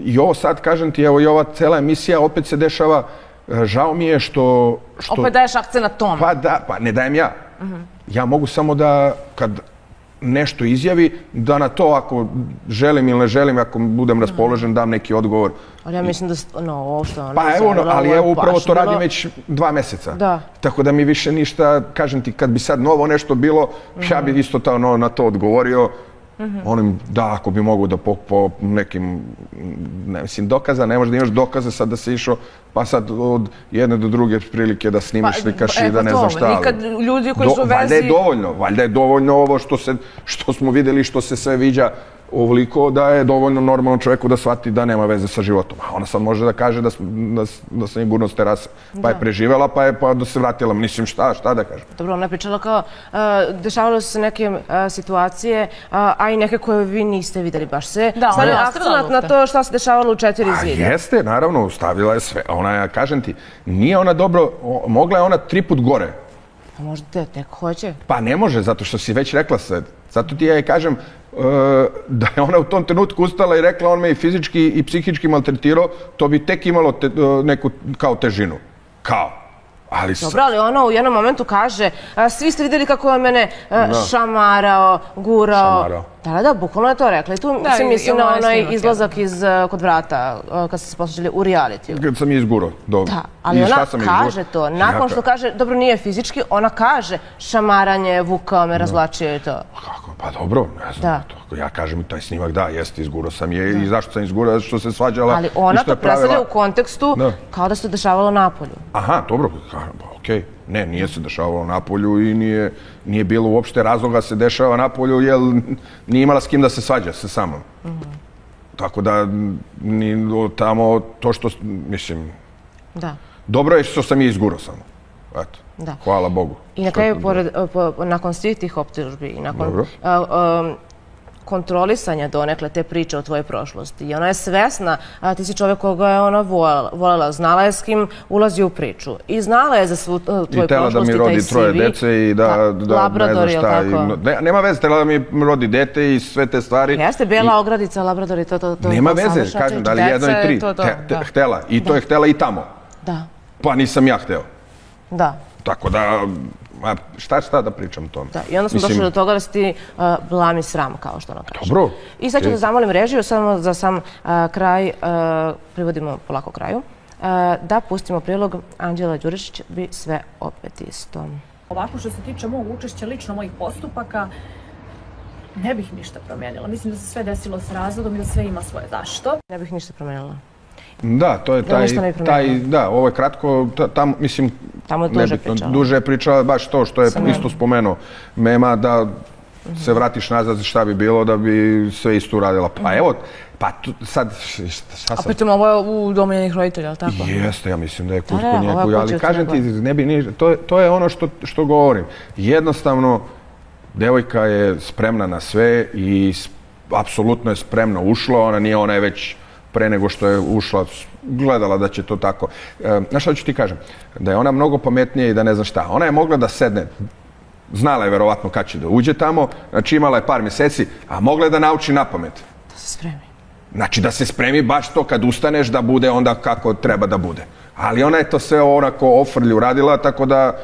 i ovo sad kažem ti, evo i ova cela emisija opet se dešava, žao mi je što... Opet daješ akcent na tome. Pa da, pa ne dajem ja. Ja mogu samo da, kad nešto izjavi, da na to ako želim ili ne želim, ako budem raspoložen, dam neki odgovor. Ali ja mislim da, ovo što ona... Pa evo, ali evo upravo to radim već 2 meseca. Da. Tako da mi više ništa, kažem ti, kad bi sad novo nešto bilo, ja bih isto na to odgovorio. Onim, da, ako bi mogu da po nekim, ne mislim, dokaza, ne možeš da imaš dokaze sad da si išao, pa sad od jedne do druge prilike da snimiš, slikaš i da ne znam šta. I kad ljudi koji su u vezi... Valjda je dovoljno ovo što smo videli, što se sve viđa ovoliko, da je dovoljno normalno čovjeku da shvati da nema veze sa životom. A ona sad može da kaže da sam je gurno s terase, pa je preživela, pa da se vratila. Mislim, šta da kažem? Dobro, ona je pričala kao, dešavalo su se neke situacije, a i neke koje vi niste videli baš se. Stavljaju akcent na to šta se dešavalo u 4 zida. Jeste, naravno, stavila je sve. Ona, kažem ti, nije ona dobro, mogla je ona 3 put gore. A možda neko hoće? Pa ne može, zato što si već rekla sve. Zato ti ja kažem da je ona u tom trenutku ustala i rekla on me i fizički i psihički maltretirao, to bi tek imalo neku kao težinu. Kao. Dobro, ali ona u jednom momentu kaže, svi ste vidjeli kako je mene šamarao, gurao. Da, bukvalno je to rekla. I tu se misli na onaj izlazak kod vrata, kad ste se poslužili u realitiju. Kad sam je izgurao, dobro. Da, ali ona kaže to. Nakon što kaže, dobro, nije fizički, ona kaže šamaranje, vukao me, razvlačio i to. Kako? Pa dobro, ne znam. Ja kažem i taj snimak, da, jeste, izgurao sam je. I zašto sam izgurao? Zato što se svađala. Ali ona to predstavlja u kontekstu kao da se dešavalo napolju. Aha, dobro, okej. Ne, nije se dešavalo napolju i nije bilo uopšte razloga se dešava napolju, jer nije imala s kim da se svađa se samom. Tako da, tamo to što, mislim... Da. Dobro je što sam je izgurao samo. Eto, hvala Bogu. I na kraju, nakon svih tih optužbi i nakon kontrolisanja donekle te priče o tvojoj prošlosti. I ona je svesna, a ti si čovjek koga je ona voljela, znala je s kim ulazi u priču. I znala je za svu tvoju prošlost i taj CV. I tela da mi rodi 3 dece i da Labrador, ne znam šta. Nema veze, tela da mi rodi dete i sve te stvari. Jeste, bijela ogradica, Labrador i to. Nema veze, kažem, da li 1 i 3. Htela. I to je htela i tamo. Da. Pa nisam ja hteo. Da. Tako da, šta da pričam o tome? Da, i onda smo došli do toga da si ti blam i sram, kao što ona kaže. Dobro. I sad ću da zamolim režiju, samo za sam kraj, privodimo polako kraju, da pustimo prilog Anđela Đuričić, bi sve opet isto. Ovako što se tiče mog učešća, lično mojih postupaka, ne bih ništa promijenila. Mislim da se sve desilo s razlogom i da sve ima svoje zašto. Ne bih ništa promijenila. Da, to je da, ovo je kratko, tamo, mislim, duže je pričala, baš to što je isto spomenuo Mema, da se vratiš nazad šta bi bilo da bi sve isto uradila. Pa evo, pa sad, šta sad? A pritom ovo je u domu njenih roditelja, ali tako? Jeste, ja mislim da je kod njegovi, ali kažem ti, ne bi ništa, to je ono što govorim. Jednostavno, devojka je spremna na sve i apsolutno je spremno ušla, ona je već pre nego što je ušla, gledala da će to tako. Znaš šta ću ti kažem? Da je ona mnogo pametnija i da ne zna šta. Ona je mogla da sedne, znala je verovatno kad će da uđe tamo, znači imala je par mjeseci, a mogla je da nauči na pamet. Da se spremi. Znači da se spremi baš to kad ustaneš da bude onda kako treba da bude. Ali ona je to sve onako ofrlju radila, tako da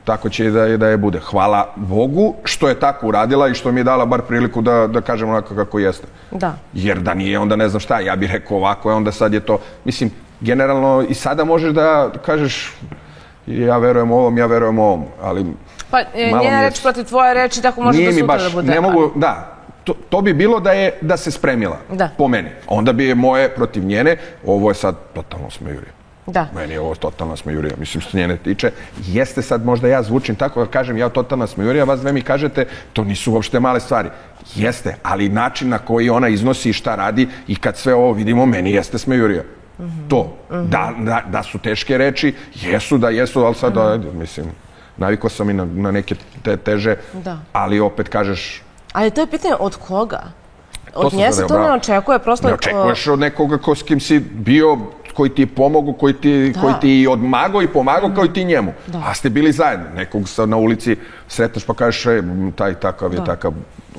tako će i da je bude. Hvala Bogu što je tako uradila i što mi je dala bar priliku da kažem onako kako jeste. Da. Jer da nije, onda ne znam šta, ja bih rekao ovako, onda sad je to, mislim, generalno i sada možeš da kažeš ja verujem ovom, ali pa njena reč protiv tvoje reči, tako može do sutra da bude. Ne mogu, da. To bi bilo da se spremila, po meni. Onda bi je moje protiv njene, ovo je sad totalno smejurije. Da. Meni je ovo totalna smejurija, mislim što njene tiče. Jeste sad, možda ja zvučim tako da kažem ja totalna smejurija, vas dve mi kažete, to nisu uopšte male stvari. Jeste, ali način na koji ona iznosi i šta radi i kad sve ovo vidimo, meni jeste smejurija. To. Da su teške reči, jesu, ali sad, mislim, navikao sam i na neke teže, ali opet kažeš... Ali to je pitanje od koga? Od nje se to ne očekuje, prosto... Ne očekuješ od nekoga s kim si bio, koji ti je pomogao, koji ti je odmagao i pomagao kao i ti njemu. A ste bili zajedno. Nekog na ulici sretneš pa kažeš taj takav je takav,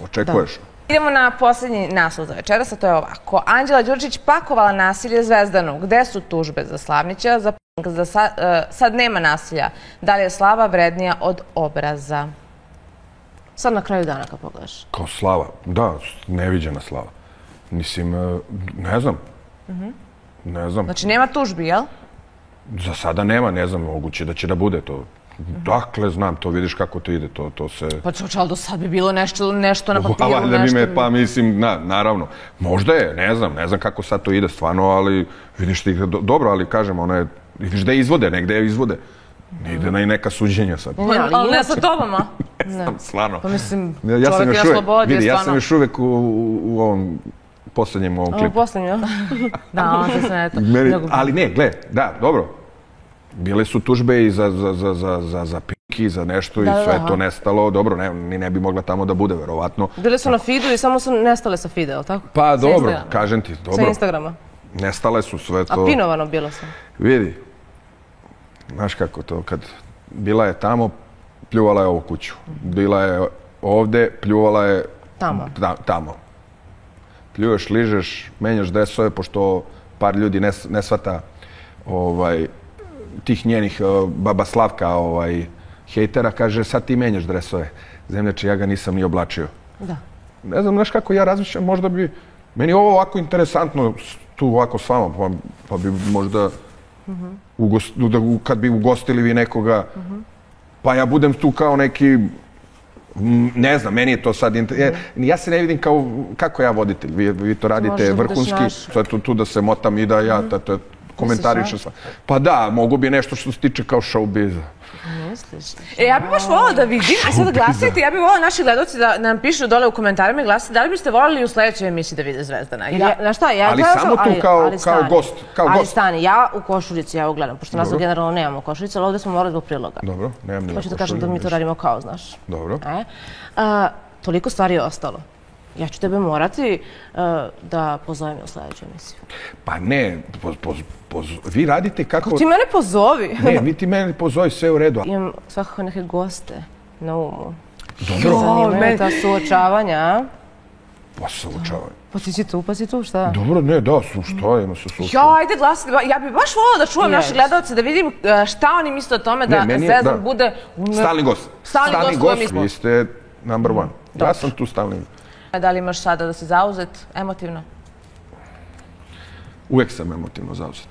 očekuješ. Idemo na posljednji naslov za večeras, a to je ovako. Anđela Đuričić pakovala nasilje Zvezdanu. Gde su tužbe za Slavnića? Sad nema nasilja. Da li je slava vrednija od obraza? Sad na kraju dana kad pogledaš. Kao slava? Da, neviđena slava. Mislim, ne znam. Ne znam. Znači nema tužbi, jel? Za sada nema, ne znam, moguće da će da bude to. Dakle, znam, to vidiš kako to ide, to se... Pa ali do sad bi bilo nešto na papiru, nešto... Pa mislim, naravno, možda je, ne znam kako sad to ide stvarno, ali vidiš ti, dobro, ali kažem, ona je, vidiš da je izvode, negde je izvode. Ne ide na i neka suđenja sad. Ali ne sa tobama. Ne znam, stvarno. Pa mislim, čovjek je na slobodi, je stvarno. Ja sam još uvek u ovom posljednjem ovom klipu. Posljednjem, da, on se sve eto. Ali ne, gle, da, dobro. Bile su tužbe i za Pinki, za nešto i sve to nestalo. Dobro, ne bi mogla tamo da bude, verovatno. Bile su na feedu i samo su nestale sa feeda, ali tako? Pa dobro, kažem ti, dobro. Sa Instagrama? Nestale su sve to. A pinovano bilo sam? Vidi, znaš kako to, kad bila je tamo, pljuvala je ovu kuću. Bila je ovde, pljuvala je tamo. Pljuješ, ližeš, menjaš dresove, pošto par ljudi ne shvata tih njenih baba Slavka hejtera, kaže sad ti menjaš dresove. Zemljače, ja ga nisam ni oblačio. Da. Ne znam, znaš kako ja razmišljam, možda bi, meni je ovo ovako interesantno tu ovako s vama, pa bi možda kad bi ugostili vi nekoga, pa ja budem tu kao neki, ne znam, meni je to sad, ja se ne vidim kao, kako ja voditelj, vi to radite vrhunski, sad tu da se motam i da ja komentarišem sva. Pa da, mogu bi nešto što se tiče kao showbiza. misliš? Ja bih baš volila da vidim, a sada glasajte, ja bih volila naši gledalci da nam pišu dole u komentarima i glasajte, da li biste voljeli u sledećoj emisiji da vide Zvezdana? Znaš šta, ali samo tu kao gost. Ali stani, ja u košuljici, ja ugledam, pošto nas generalno nemamo košuljice, ali ovde smo morali zbog priloga. Dobro, nemam nima košuljice. Hoću da kažem da mi to radimo kao, znaš. Dobro. Toliko stvari je ostalo. Ja ću tebe morati da pozovem u sledeću emisiju. Pa ne, vi radite kako... Ti mene pozovi. Ne, vi ti mene pozovi, sve u redu. Imam svakako neke goste na umu. Dobro. Zanimaju ta suočavanja. Pa suočavanja. Pa si tu, šta? Dobro, ne, da, šta ima se suočavanja. Ja, ajde glasite, ja bih baš volila da čuvam naše gledalce, da vidim šta oni misle o tome da Zvezdan bude... Stalni gost. Stalni gost, vi ste number one. Ja sam tu stalni. Da li imaš sada da si zauzet emotivno? Uvek sam emotivno zauzet.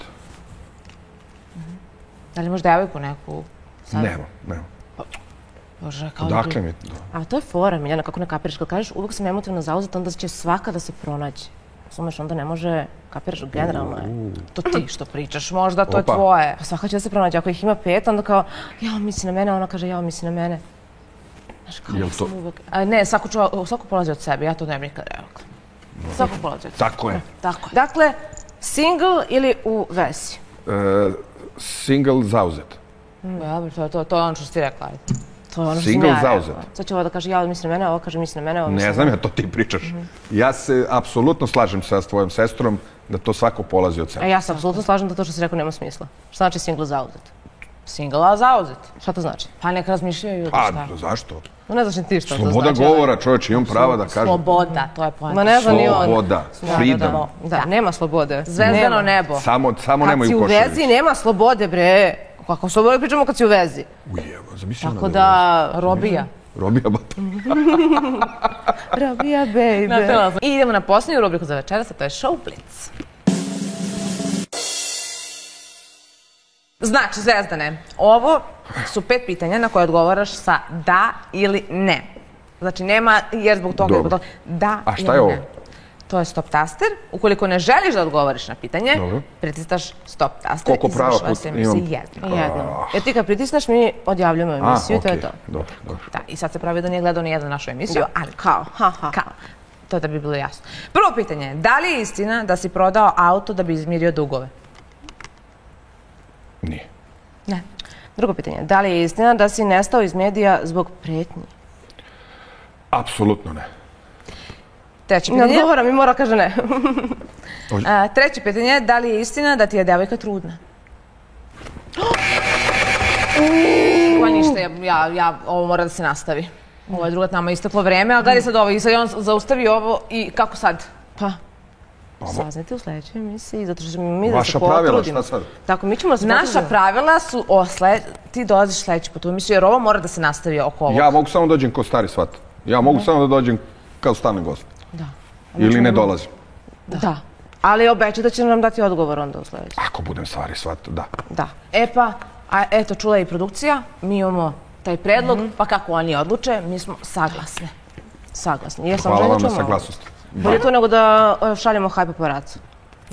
Da li imaš devojku neku? Nema. Bože, kao Odakle mi? A to je fora, Miljana, kako ne kapiraš. Kad kažeš uvek sam emotivno zauzet, onda će svaka da se pronađe. Razumeš, onda ne može, kapiraš, generalno je. To ti što pričaš, možda to je tvoje. Svaka će da se pronađe. Ako ih ima 5, onda kao, jao, misli na mene, ona kaže, jao, misli na mene. Ne, svako polazi od sebe, ja to ne bih nikad rekla. Svako polazi od sebe. Tako je. Dakle, single ili u vezi? Single zauzet. Dobro, to je ono što si ti rekla. Single zauzet. Sad će ovo da kaže ja misli na mene, ovo kaže misli na mene. Ne znam ja, to ti pričaš. Ja se apsolutno slažem sa tvojom sestrom da to svako polazi od sebe. Ja se apsolutno slažem da to što si rekao nema smisla. Šta znači single zauzet? Single, a zauzet. Šta to znači? Pa neka razmišljaju ljudi šta. A, zašto? No ne znaš ni ti šta to znači. Sloboda govora, čovječ, imam prava da kažem. Sloboda, to je poenta. Sloboda, freedom. Da, nema slobode. Zvezdano nebo. Samo nemaju košević. Kad si u vezi, nema slobode, bre. Kako slobode pričamo kad si u vezi? Ujeva, zamislim. Tako da, robija. Robija, bata. Robija, baby. I idemo na posljednju rubriku za večeras, a to je Show Blitz. Znači, Zvezdane, ovo su 5 pitanja na koje odgovaraš sa da ili ne. Znači, nema jer zbog toga da ili ne. A šta je ovo? To je stop taster. Ukoliko ne želiš da odgovoriš na pitanje, pritisnaš stop taster. Koliko prava imam? Jedno. Jer ti kad pritisnaš, mi odjavljamo emisiju i to je to. Dobro. Da, i sad se pravi da nije gledao ni jednu našu emisiju, ali kao. To da bi bilo jasno. Prvo pitanje je, da li je istina da si prodao auto da bi izmirio dugove? Nije. Ne. Drugo pitanje, da li je istina da si nestao iz medija zbog pretnji? Apsolutno ne. Treće pitanje. Ne odgovara, mi mora kaže ne. Treće pitanje, da li je istina da ti je devojka trudna? Pa ništa, ovo mora da se nastavi. Ovo je druga, nama isteklo vreme, ali gledaj sad ovo i sad je on zaustavi ovo i kako sad? Pa, saznajte u sledećoj emisiji, zato što ćemo mi da se potrudimo. Vaša pravila, šta sad? Tako, mi ćemo da se potrudimo. Naša pravila su, ti dolaziš sledeći put u emisiju, jer ovo mora da se nastavi oko ovog. Ja mogu samo dođem kao stari svat. Ja mogu samo da dođem kao stalni gost. Da. Ili ne dolazim. Da. Ali obećaj da će nam dati odgovor onda u sledeći. Ako budem stvari svat, da. Da. E pa, eto, čula je i produkcija, mi imamo taj predlog, pa kako oni odluče, mi smo saglasne. Saglasni. Hvala vam na saglasnosti. Bolje to nego da šaljemo haj paparacu.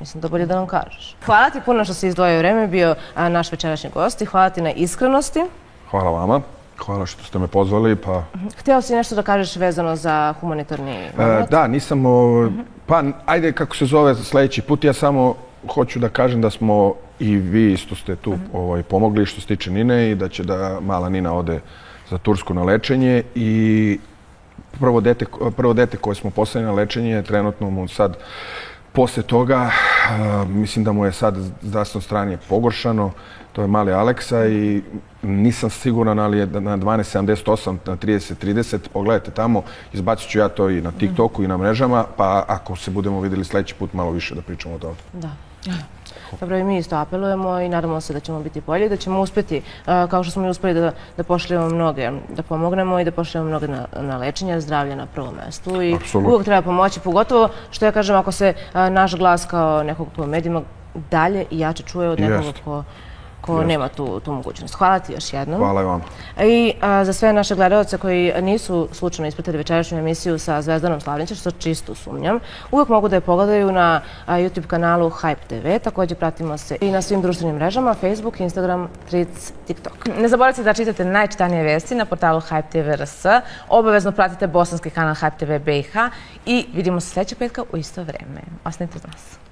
Mislim da bolje da nam kažeš. Hvala ti puno što si izdvojio vreme, bio naš večerašnji gost i hvala ti na iskrenosti. Hvala vama. Hvala što ste me pozvali, pa... Htio si nešto da kažeš vezano za humanitarni moment? Da, nisam... Pa, ajde, kako se zove sledeći put, ja samo hoću da kažem da smo i vi isto ste tu pomogli što se tiče Nine i da će da mala Nina ode za Tursku na lečenje i prvo dete koje smo poslali na lečenje, trenutno mu sad posle toga, mislim da mu je sad zdravstveno stanje pogoršano, to je mali Aleksa i nisam siguran, ali je na 12.78, na 30.30, pogledajte tamo, izbacit ću ja to i na TikToku i na mrežama, pa ako se budemo vidjeli sledeći put malo više da pričamo o tome. Da. Dobro, i mi isto apelujemo i nadamo se da ćemo biti bolji, da ćemo uspjeti, kao što smo i uspjeli da pošaljemo mnoge, da pomognemo i da pošaljemo mnoge na lečenje, zdravlje na prvom mjestu i uvijek treba pomoći, pogotovo što ja kažem, ako se naš glas kao nekog po medijima dalje i jače čuje od nekoga ko ko nema tu mogućnost. Hvala ti još jednom. Hvala i vam. I za sve naše gledalce koji nisu slučajno ispratili večerašnju emisiju sa Zvezdanom Slavnićem, što čisto sumnjam, uvek mogu da je pogledaju na YouTube kanalu Hype TV. Također pratimo se i na svim društvenim mrežama, Facebook, Instagram, Threads, TikTok. Ne zaboravite da čitate najčitanije vesti na portalu Hype TV RS. Obavezno pratite bosanski kanal Hype TV BiH i vidimo se sljedećeg petka u isto vreme. Ostanite uz nas.